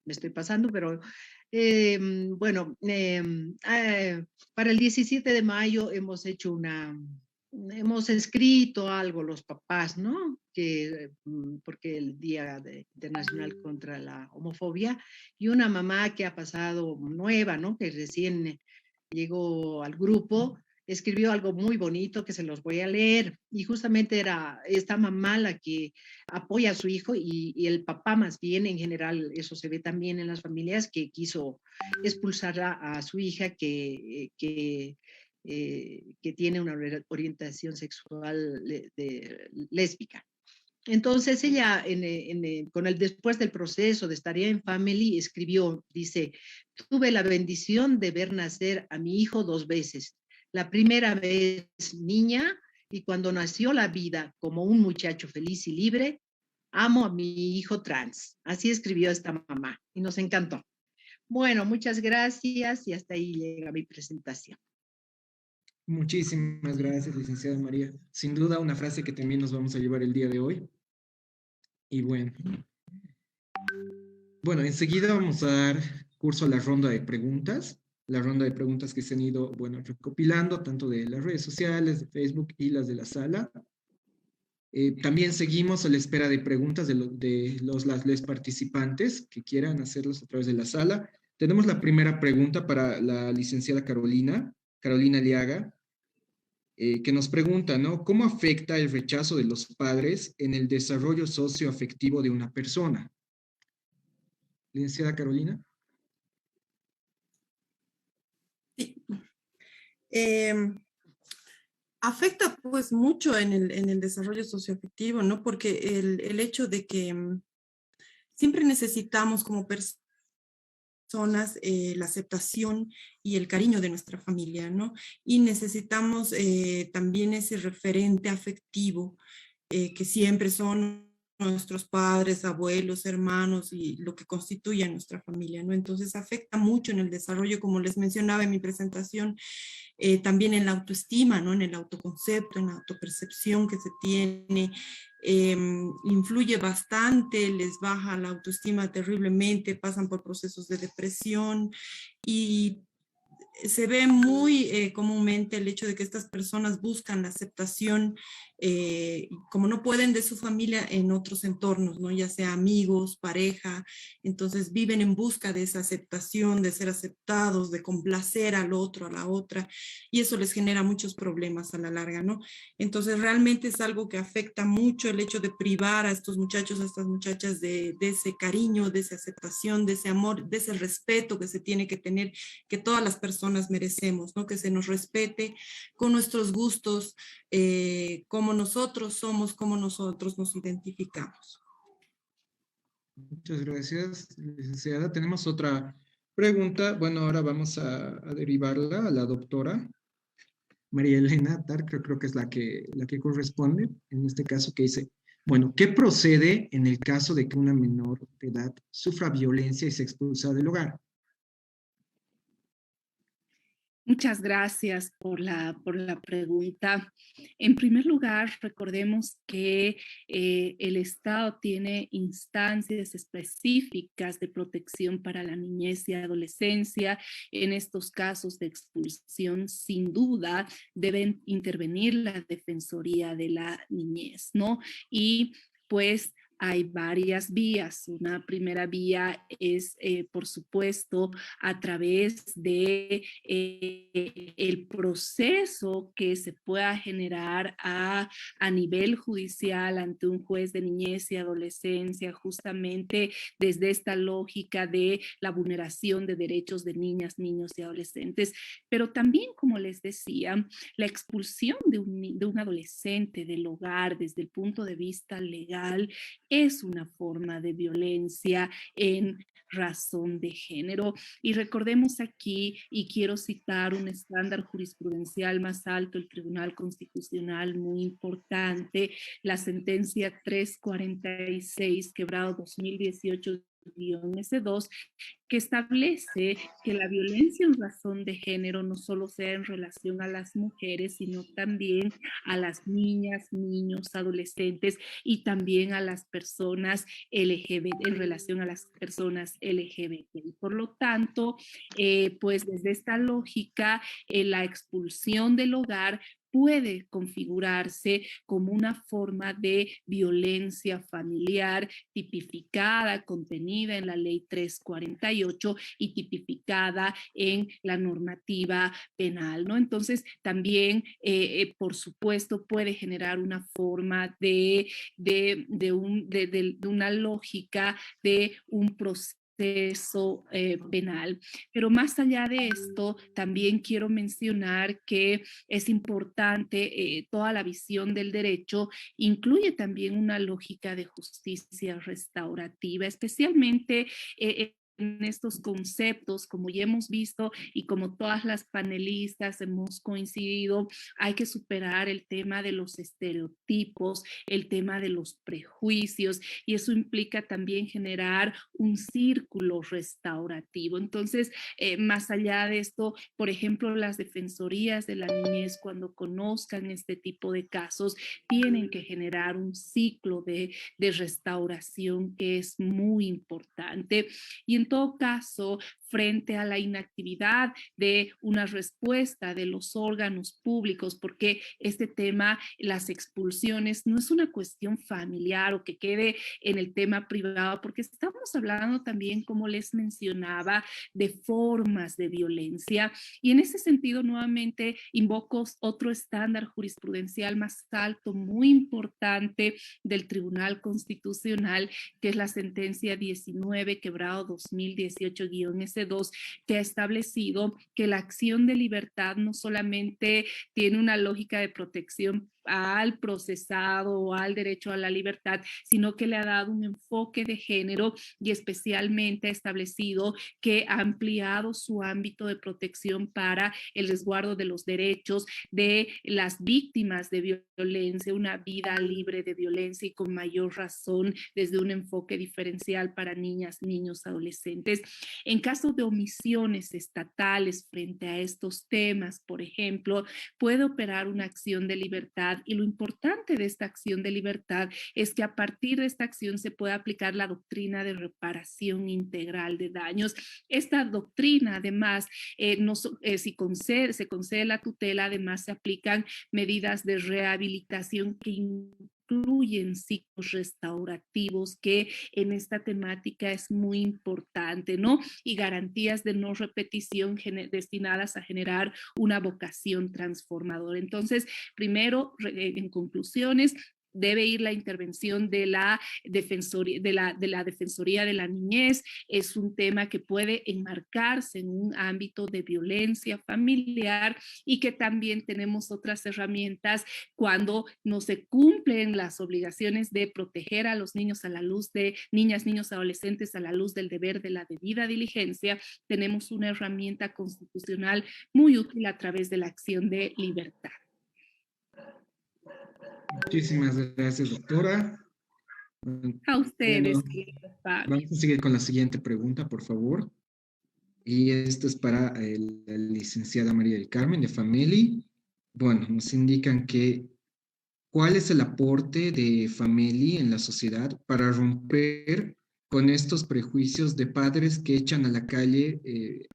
Speaker 7: me estoy pasando, pero bueno, para el 17 de mayo hemos escrito algo los papás, ¿no? Porque el Día Internacional contra la Homofobia, y una mamá que ha pasado nueva, ¿no? Que recién llegó al grupo, escribió algo muy bonito que se los voy a leer, y justamente era esta mamá la que apoya a su hijo, y el papá más bien, en general, eso se ve también en las familias, que quiso expulsar a su hija que tiene una orientación sexual lésbica. Entonces ella, después del proceso de Estaría en Family, escribió, dice: tuve la bendición de ver nacer a mi hijo 2 veces. La primera vez niña, y cuando nació la vida como un muchacho feliz y libre, amo a mi hijo trans. Así escribió esta mamá y nos encantó. Bueno, muchas gracias, y hasta ahí llega mi presentación.
Speaker 1: Muchísimas gracias, licenciada María. Sin duda, una frase que también nos vamos a llevar el día de hoy. Y bueno, enseguida vamos a dar curso a la ronda de preguntas que se han ido, recopilando, tanto de las redes sociales, de Facebook y las de la sala. También seguimos a la espera de preguntas de los participantes que quieran hacerlos a través de la sala. Tenemos la primera pregunta para la licenciada Carolina Aliaga, que nos pregunta, ¿no? ¿Cómo afecta el rechazo de los padres en el desarrollo socioafectivo de una persona? Licenciada Carolina.
Speaker 4: Sí. Afecta pues mucho en el desarrollo socioafectivo, ¿no? Porque el hecho de que siempre necesitamos como personas la aceptación y el cariño de nuestra familia, ¿no? Y necesitamos también ese referente afectivo que siempre son nuestros padres, abuelos, hermanos y lo que constituye a nuestra familia, ¿no? Entonces afecta mucho en el desarrollo, como les mencionaba en mi presentación, también en la autoestima, ¿no? En el autoconcepto, en la autopercepción que se tiene, influye bastante, les baja la autoestima terriblemente, pasan por procesos de depresión, y se ve muy comúnmente el hecho de que estas personas buscan la aceptación, como no pueden de su familia, en otros entornos, ¿no? Ya sea amigos, pareja, entonces viven en busca de esa aceptación, de ser aceptados, de complacer al otro, a la otra, y eso les genera muchos problemas a la larga, ¿no? Entonces realmente es algo que afecta mucho el hecho de privar a estos muchachos, a estas muchachas de ese cariño, de esa aceptación, de ese amor, de ese respeto que se tiene que tener, que todas las personas merecemos, ¿no? Que se nos respete con nuestros gustos, como nosotros somos, como nosotros nos identificamos.
Speaker 1: Muchas gracias, licenciada. Tenemos otra pregunta, bueno, ahora vamos a derivarla a la doctora María Elena Tar, creo que es la que corresponde, en este caso, que dice, bueno, ¿qué procede en el caso de que una menor de edad sufra violencia y se expulsa del hogar?
Speaker 5: Muchas gracias por la pregunta. En primer lugar, recordemos que el Estado tiene instancias específicas de protección para la niñez y adolescencia. En estos casos de expulsión, sin duda, deben intervenir la Defensoría de la Niñez, ¿no? Y pues hay varias vías. Una primera vía es, por supuesto, a través de el proceso que se pueda generar a nivel judicial ante un juez de niñez y adolescencia, justamente desde esta lógica de la vulneración de derechos de niñas, niños y adolescentes. Pero también, como les decía, la expulsión de un adolescente del hogar desde el punto de vista legal es una forma de violencia en razón de género. Y recordemos aquí, y quiero citar un estándar jurisprudencial más alto, el Tribunal Constitucional, muy importante, la sentencia 346, quebrado 2018, S2, que establece que la violencia en razón de género no solo sea en relación a las mujeres, sino también a las niñas, niños, adolescentes y también a las personas LGBT, en relación a las personas LGBT. Y por lo tanto, pues desde esta lógica, la expulsión del hogar puede configurarse como una forma de violencia familiar tipificada, contenida en la Ley 348 y tipificada en la normativa penal, ¿no? Entonces, también, por supuesto, puede generar una forma de una lógica de un proceso penal. Pero más allá de esto, también quiero mencionar que es importante, toda la visión del derecho incluye también una lógica de justicia restaurativa, especialmente en estos conceptos, como ya hemos visto y como todas las panelistas hemos coincidido, hay que superar el tema de los estereotipos, el tema de los prejuicios, y eso implica también generar un círculo restaurativo. Entonces, más allá de esto, por ejemplo, las defensorías de la niñez, cuando conozcan este tipo de casos, tienen que generar un ciclo de restauración que es muy importante. Y en todo caso, frente a la inactividad de una respuesta de los órganos públicos, porque este tema, las expulsiones, no es una cuestión familiar o que quede en el tema privado, porque estamos hablando también, como les mencionaba, de formas de violencia. Y en ese sentido, nuevamente, invoco otro estándar jurisprudencial más alto, muy importante del Tribunal Constitucional, que es la sentencia 19, quebrado 2018-S2, que ha establecido que la acción de libertad no solamente tiene una lógica de protección al procesado o al derecho a la libertad, sino que le ha dado un enfoque de género y especialmente ha establecido que ha ampliado su ámbito de protección para el resguardo de los derechos de las víctimas de violencia, una vida libre de violencia y con mayor razón desde un enfoque diferencial para niñas, niños, adolescentes. En caso de omisiones estatales frente a estos temas, por ejemplo, puede operar una acción de libertad, y lo importante de esta acción de libertad es que a partir de esta acción se puede aplicar la doctrina de reparación integral de daños. Esta doctrina, además, si se concede la tutela, además se aplican medidas de rehabilitación que incluyen ciclos restaurativos, que en esta temática es muy importante, ¿no? Y garantías de no repetición destinadas a generar una vocación transformadora. Entonces, primero, en conclusiones, debe ir la intervención de la Defensoría de la Niñez. Es un tema que puede enmarcarse en un ámbito de violencia familiar y que también tenemos otras herramientas cuando no se cumplen las obligaciones de proteger a los niños a la luz de niñas, niños, adolescentes a la luz del deber de la debida diligencia. Tenemos una herramienta constitucional muy útil a través de la acción de libertad.
Speaker 1: Muchísimas gracias, doctora.
Speaker 5: A ustedes,
Speaker 1: Bueno,
Speaker 5: querido Fabio.
Speaker 1: vamos a seguir con la siguiente pregunta, por favor. Y esto es para la licenciada María del Carmen de Family. Bueno, nos indican que ¿cuál es el aporte de Family en la sociedad para romper con estos prejuicios de padres que echan a la calle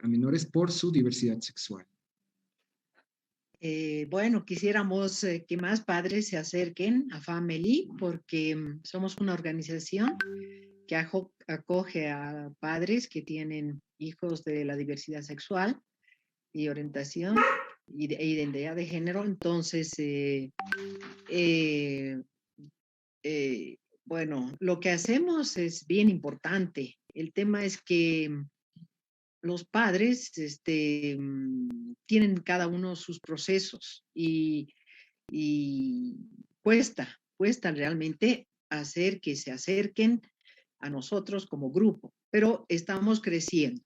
Speaker 1: a menores por su diversidad sexual?
Speaker 7: Bueno, quisiéramos que más padres se acerquen a Family porque somos una organización que acoge a padres que tienen hijos de la diversidad sexual y orientación e identidad de género. Entonces, bueno, lo que hacemos es bien importante. El tema es que los padres tienen cada uno sus procesos y cuesta realmente hacer que se acerquen a nosotros como grupo, pero estamos creciendo.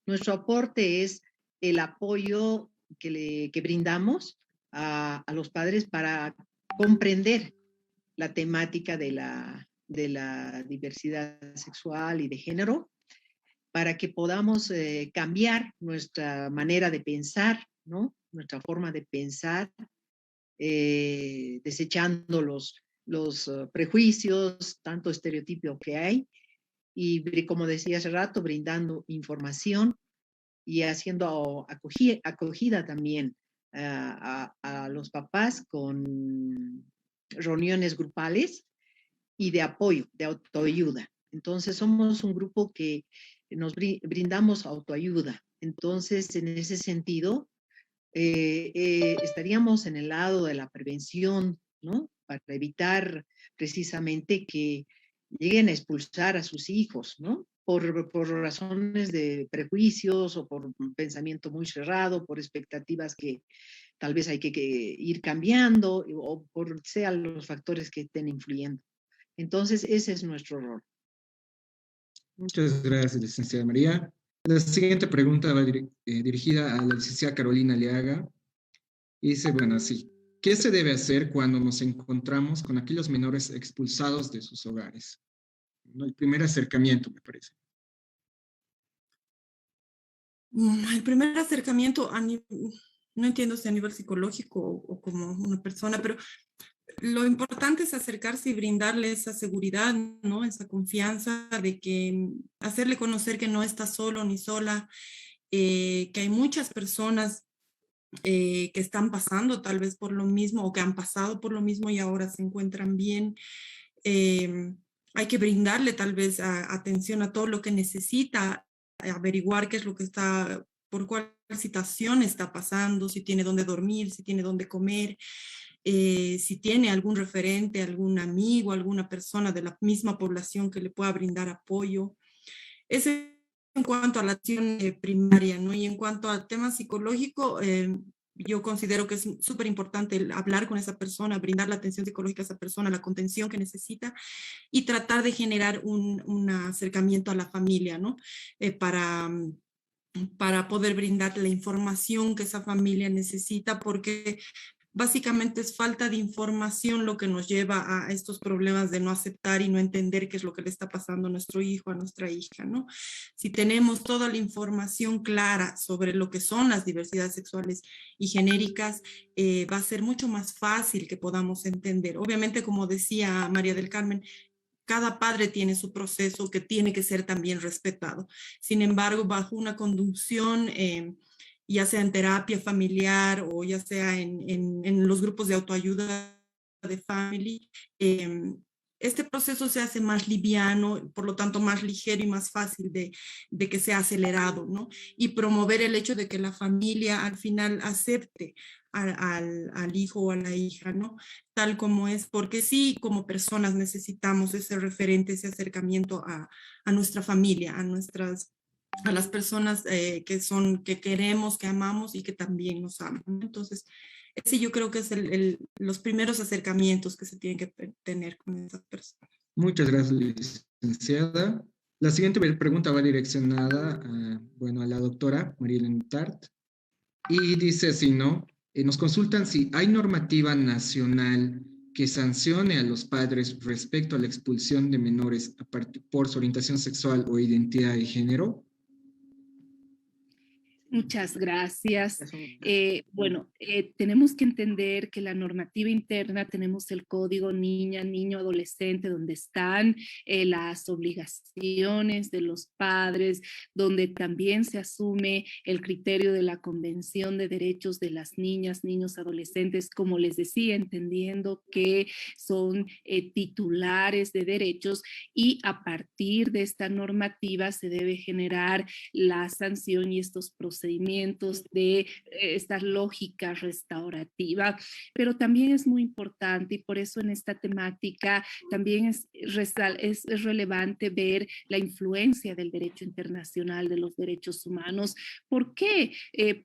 Speaker 7: Nuestro aporte es el apoyo que brindamos a los padres para comprender la temática de la diversidad sexual y de género, para que podamos cambiar nuestra manera de pensar, ¿no? Nuestra forma de pensar, desechando los prejuicios, tanto estereotipo que hay, y como decía hace rato, brindando información y haciendo acogida también a los papás con reuniones grupales y de apoyo, de autoayuda. Entonces somos un grupo que nos brindamos autoayuda. Entonces, en ese sentido, estaríamos en el lado de la prevención, ¿no? Para evitar precisamente que lleguen a expulsar a sus hijos, ¿no? Por razones de prejuicios o por un pensamiento muy cerrado, por expectativas que tal vez hay que ir cambiando o por sean los factores que estén influyendo. Entonces, ese es nuestro rol.
Speaker 1: Muchas gracias, licenciada María. La siguiente pregunta va dirigida a la licenciada Carolina Aliaga. Y dice, bueno, así, ¿qué se debe hacer cuando nos encontramos con aquellos menores expulsados de sus hogares? ¿No? El primer acercamiento, me parece.
Speaker 4: El primer acercamiento, no entiendo si a nivel psicológico o como una persona, pero lo importante es acercarse y brindarle esa seguridad, ¿no? Esa confianza de que hacerle conocer que no está solo ni sola, que hay muchas personas que están pasando tal vez por lo mismo o que han pasado por lo mismo y ahora se encuentran bien. Hay que brindarle tal vez atención a todo lo que necesita, averiguar qué es lo que está, por cuál situación está pasando, si tiene dónde dormir, si tiene dónde comer, si tiene algún referente, algún amigo, alguna persona de la misma población que le pueda brindar apoyo. Ese en cuanto a la acción primaria, ¿no? Y en cuanto al tema psicológico, yo considero que es súper importante hablar con esa persona, brindar la atención psicológica a esa persona, la contención que necesita y tratar de generar un acercamiento a la familia, ¿no? Para poder brindar la información que esa familia necesita, porque básicamente es falta de información lo que nos lleva a estos problemas de no aceptar y no entender qué es lo que le está pasando a nuestro hijo, a nuestra hija, ¿no? Si tenemos toda la información clara sobre lo que son las diversidades sexuales y genéricas, va a ser mucho más fácil que podamos entender. Obviamente, como decía María del Carmen, cada padre tiene su proceso que tiene que ser también respetado. Sin embargo, bajo una conducción, ya sea en terapia familiar o ya sea en los grupos de autoayuda de Family, este proceso se hace más liviano, por lo tanto más ligero y más fácil de que sea acelerado, ¿no? Y promover el hecho de que la familia al final acepte al hijo o a la hija, ¿no? Tal como es, porque sí, como personas necesitamos ese referente, ese acercamiento a nuestra familia, a las personas que queremos, que amamos y que también nos aman, ¿no? Entonces, ese yo creo que es los primeros acercamientos que se tienen que tener con esas personas.
Speaker 1: Muchas gracias, licenciada. La siguiente pregunta va direccionada a la doctora Marilyn Tart y dice así, ¿no? Nos consultan si hay normativa nacional que sancione a los padres respecto a la expulsión de menores por su orientación sexual o identidad de género.
Speaker 5: Muchas gracias. Tenemos que entender que la normativa interna, tenemos el código niña, niño, adolescente, donde están las obligaciones de los padres, donde también se asume el criterio de la Convención de Derechos de las Niñas, Niños, Adolescentes, como les decía, entendiendo que son titulares de derechos, y a partir de esta normativa se debe generar la sanción y estos procedimientos de esta lógica restaurativa. Pero también es muy importante, y por eso en esta temática también es relevante ver la influencia del derecho internacional de los derechos humanos. ¿Por qué?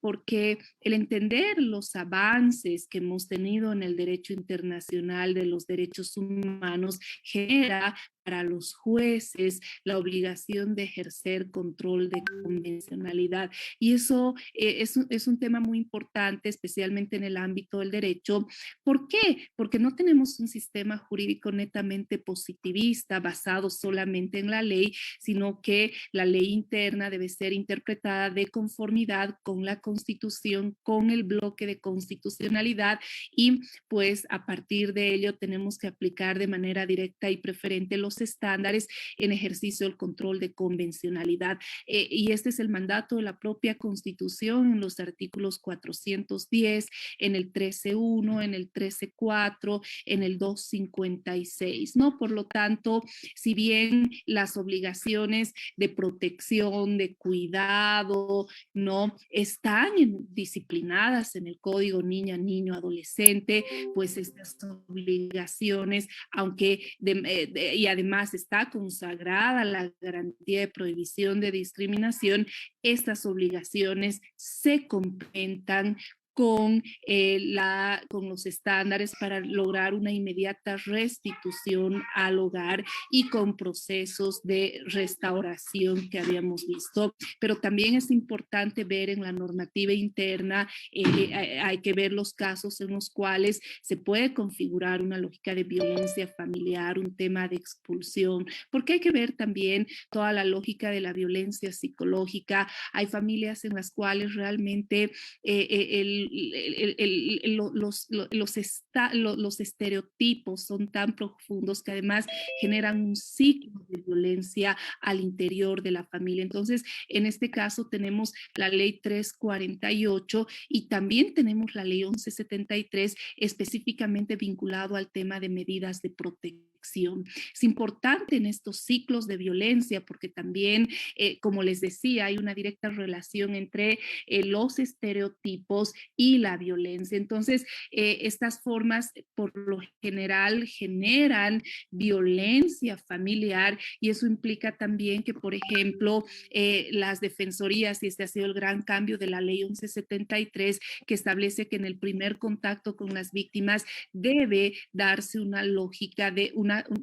Speaker 5: Porque el entender los avances que hemos tenido en el derecho internacional de los derechos humanos genera para los jueces la obligación de ejercer control de convencionalidad. Y eso es un tema muy importante, especialmente en el ámbito del derecho. ¿Por qué? Porque no tenemos un sistema jurídico netamente positivista basado solamente en la ley, sino que la ley interna debe ser interpretada de conformidad con la Constitución, con el bloque de constitucionalidad, y pues a partir de ello tenemos que aplicar de manera directa y preferente los estándares en ejercicio del control de convencionalidad. Y este es el mandato de la propia Constitución en los artículos 410, en el 13.1, en el 13.4, en el 256, ¿no? Por lo tanto, si bien las obligaciones de protección, de cuidado, ¿no?, están disciplinadas en el Código Niña, Niño, Adolescente, pues estas obligaciones, aunque y además está consagrada la garantía de prohibición de discriminación, estas obligaciones se complementan con los estándares para lograr una inmediata restitución al hogar y con procesos de restauración que habíamos visto. Pero también es importante ver en la normativa interna, hay que ver los casos en los cuales se puede configurar una lógica de violencia familiar, un tema de expulsión, porque hay que ver también toda la lógica de la violencia psicológica. Hay familias en las cuales realmente los estereotipos son tan profundos que además generan un ciclo de violencia al interior de la familia. Entonces, en este caso tenemos la ley 348 y también tenemos la ley 1173 específicamente vinculado al tema de medidas de protección. Es importante en estos ciclos de violencia porque también, como les decía, hay una directa relación entre los estereotipos y la violencia. Entonces, estas formas por lo general generan violencia familiar y eso implica también que, por ejemplo, las defensorías, y este ha sido el gran cambio de la ley 1173, que establece que en el primer contacto con las víctimas debe darse una lógica de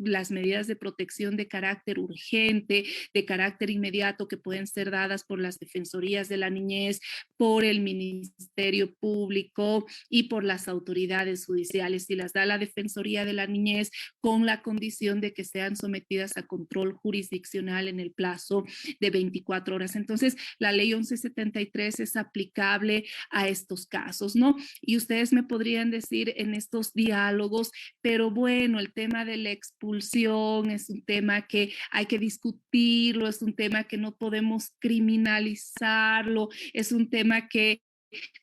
Speaker 5: las medidas de protección de carácter urgente, de carácter inmediato, que pueden ser dadas por las defensorías de la niñez, por el Ministerio Público y por las autoridades judiciales, y las da la Defensoría de la Niñez con la condición de que sean sometidas a control jurisdiccional en el plazo de 24 horas. Entonces, la ley 1173 es aplicable a estos casos, ¿no? Y ustedes me podrían decir en estos diálogos, pero bueno, el tema de la expulsión es un tema que hay que discutirlo, es un tema que no podemos criminalizarlo, es un tema que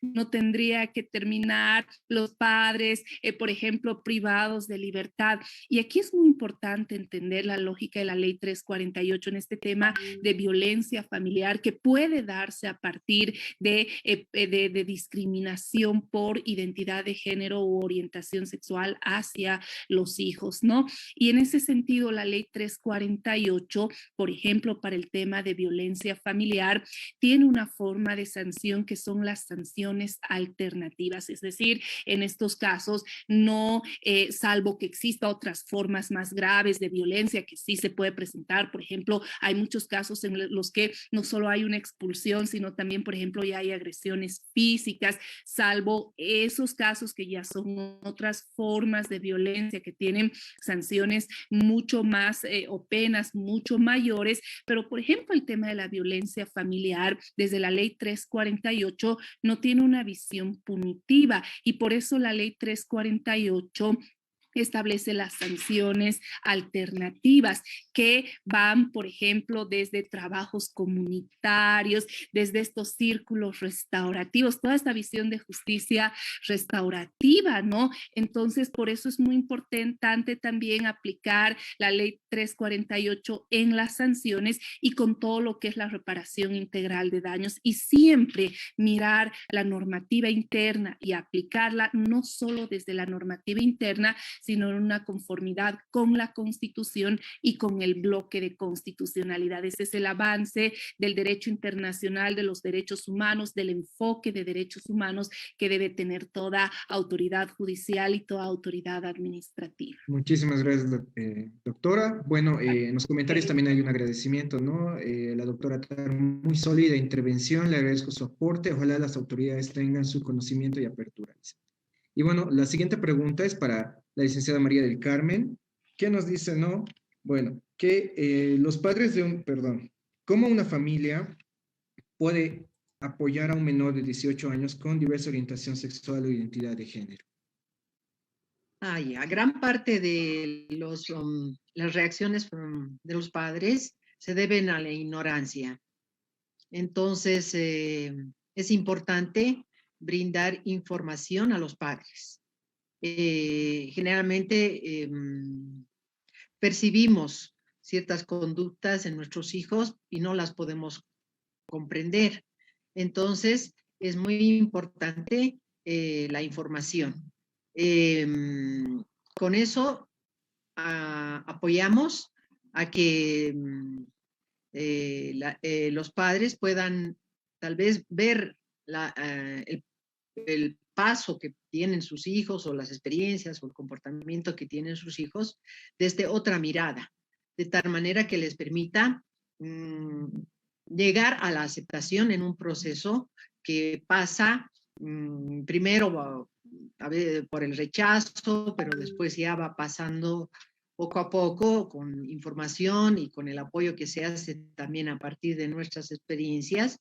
Speaker 5: no tendría que terminar los padres, por ejemplo, privados de libertad. Y aquí es muy importante entender la lógica de la ley 348 en este tema de violencia familiar que puede darse a partir de discriminación por identidad de género u orientación sexual hacia los hijos, ¿no? Y en ese sentido, la ley 348, por ejemplo, para el tema de violencia familiar, tiene una forma de sanción que son las sanciones alternativas, es decir, en estos casos no, salvo que exista otras formas más graves de violencia que sí se puede presentar. Por ejemplo, hay muchos casos en los que no solo hay una expulsión, sino también, por ejemplo, ya hay agresiones físicas, salvo esos casos que ya son otras formas de violencia que tienen sanciones mucho más o penas mucho mayores. Pero, por ejemplo, el tema de la violencia familiar, desde la ley 348, no tiene una visión punitiva, y por eso la ley 348 establece las sanciones alternativas que van, por ejemplo, desde trabajos comunitarios, desde estos círculos restaurativos, toda esta visión de justicia restaurativa, ¿no? Entonces, por eso es muy importante también aplicar la ley 348 en las sanciones y con todo lo que es la reparación integral de daños, y siempre mirar la normativa interna y aplicarla no solo desde la normativa interna, sino en una conformidad con la Constitución y con el bloque de constitucionalidad. Ese es el avance del derecho internacional, de los derechos humanos, del enfoque de derechos humanos que debe tener toda autoridad judicial y toda autoridad administrativa.
Speaker 1: Muchísimas gracias, doctora. Bueno, en los comentarios también hay un agradecimiento, ¿no? La doctora Tar, muy sólida intervención, le agradezco su aporte, ojalá las autoridades tengan su conocimiento y apertura. Y bueno, la siguiente pregunta es para la licenciada María del Carmen, que nos dice, ¿no? Bueno, que los padres ¿cómo una familia puede apoyar a un menor de 18 años con diversa orientación sexual o identidad de género?
Speaker 7: Ya, gran parte de las reacciones de los padres se deben a la ignorancia. Entonces, es importante brindar información a los padres. Generalmente percibimos ciertas conductas en nuestros hijos y no las podemos comprender. Entonces, es muy importante la información. Con eso apoyamos a que los padres puedan tal vez ver el paso que tienen sus hijos o las experiencias o el comportamiento que tienen sus hijos desde otra mirada, de tal manera que les permita llegar a la aceptación en un proceso que pasa primero a ver, por el rechazo, pero después ya va pasando poco a poco con información y con el apoyo que se hace también a partir de nuestras experiencias.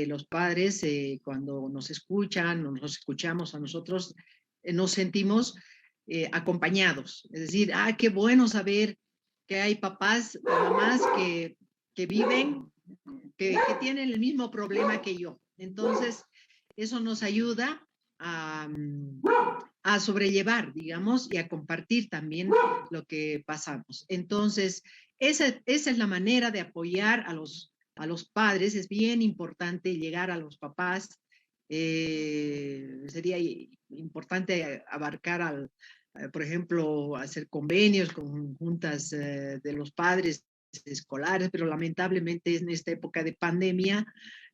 Speaker 7: Los padres cuando nos escuchan o nos escuchamos a nosotros, nos sentimos acompañados. Es decir, qué bueno saber que hay papás o mamás que viven, que tienen el mismo problema que yo. Entonces, eso nos ayuda a sobrellevar, digamos, y a compartir también lo que pasamos. Entonces, esa es la manera de apoyar a los padres. Es bien importante llegar a los papás. Sería importante abarcar por ejemplo, hacer convenios con juntas de los padres escolares, pero lamentablemente en esta época de pandemia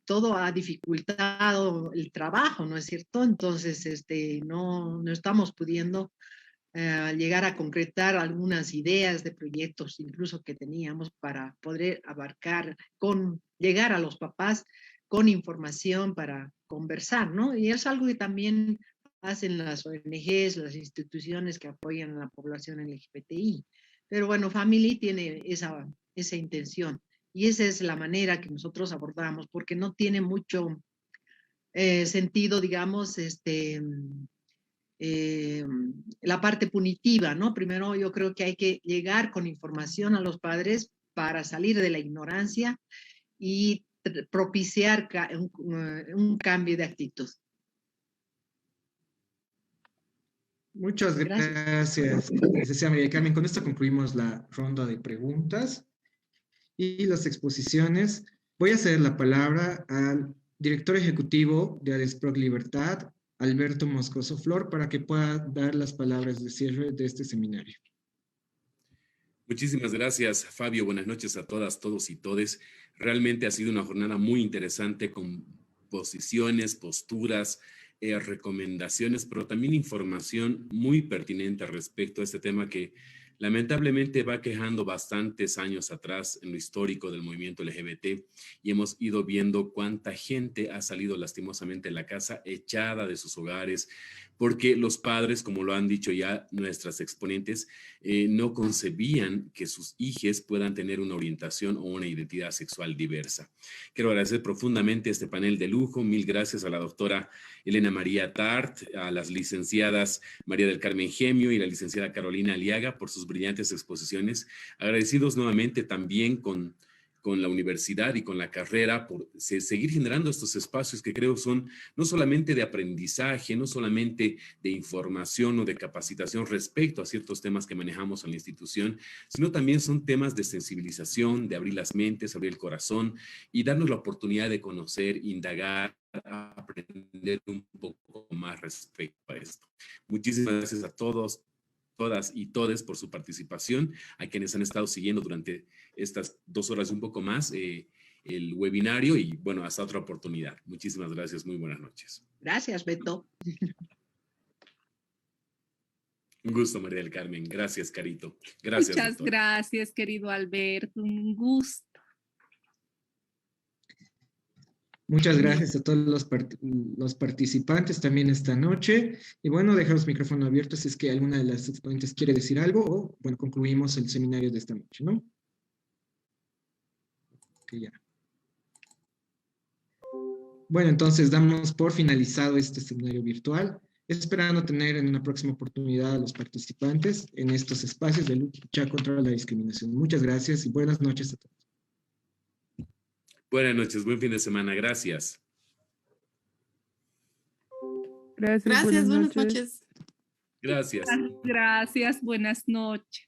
Speaker 7: todo ha dificultado el trabajo, ¿no es cierto? Entonces, no estamos pudiendo llegar a concretar algunas ideas de proyectos incluso que teníamos para poder abarcar, llegar a los papás con información para conversar, ¿no? Y es algo que también hacen las ONGs, las instituciones que apoyan a la población LGBTI. Pero bueno, Family tiene esa intención. Y esa es la manera que nosotros abordamos, porque no tiene mucho sentido, digamos, la parte punitiva, ¿no? Primero yo creo que hay que llegar con información a los padres para salir de la ignorancia y propiciar un cambio de actitud.
Speaker 1: Muchas gracias, licenciada María del Carmen. Con esto concluimos la ronda de preguntas y las exposiciones. Voy a ceder la palabra al director ejecutivo de ADESPROC Libertad, Alberto Moscoso Flor, para que pueda dar las palabras de cierre de este seminario.
Speaker 8: Muchísimas gracias, Fabio. Buenas noches a todas, todos y todes. Realmente ha sido una jornada muy interesante con posiciones, posturas, recomendaciones, pero también información muy pertinente respecto a este tema que lamentablemente va quejando bastantes años atrás en lo histórico del movimiento LGBT, y hemos ido viendo cuánta gente ha salido lastimosamente de la casa, echada de sus hogares, porque los padres, como lo han dicho ya nuestras exponentes, no concebían que sus hijos puedan tener una orientación o una identidad sexual diversa. Quiero agradecer profundamente este panel de lujo. Mil gracias a la doctora Elena María Tart, a las licenciadas María del Carmen Gemio y la licenciada Carolina Aliaga por sus brillantes exposiciones. Agradecidos nuevamente también con la universidad y con la carrera por seguir generando estos espacios que creo son no solamente de aprendizaje, no solamente de información o de capacitación respecto a ciertos temas que manejamos en la institución, sino también son temas de sensibilización, de abrir las mentes, abrir el corazón y darnos la oportunidad de conocer, indagar, aprender un poco más respecto a esto. Muchísimas gracias a todos, todas y todes por su participación, a quienes han estado siguiendo durante estas 2 horas y un poco más el webinario y bueno, hasta otra oportunidad. Muchísimas gracias, muy buenas noches.
Speaker 7: Gracias, Beto.
Speaker 8: Un gusto, María del Carmen. Gracias, Carito. Gracias,
Speaker 5: Muchas
Speaker 8: doctora.
Speaker 5: gracias, querido Alberto. Un gusto.
Speaker 1: Muchas gracias a todos los participantes también esta noche. Y bueno, dejamos el micrófono abierto si es que alguna de las exponentes quiere decir algo o, bueno, concluimos el seminario de esta noche, ¿no? Okay, ya. Bueno, entonces damos por finalizado este seminario virtual, esperando tener en una próxima oportunidad a los participantes en estos espacios de lucha contra la discriminación. Muchas gracias y buenas noches a todos.
Speaker 8: Buenas noches, buen fin de semana. Gracias.
Speaker 4: Gracias, buenas noches.
Speaker 8: Gracias.
Speaker 5: Gracias, buenas noches.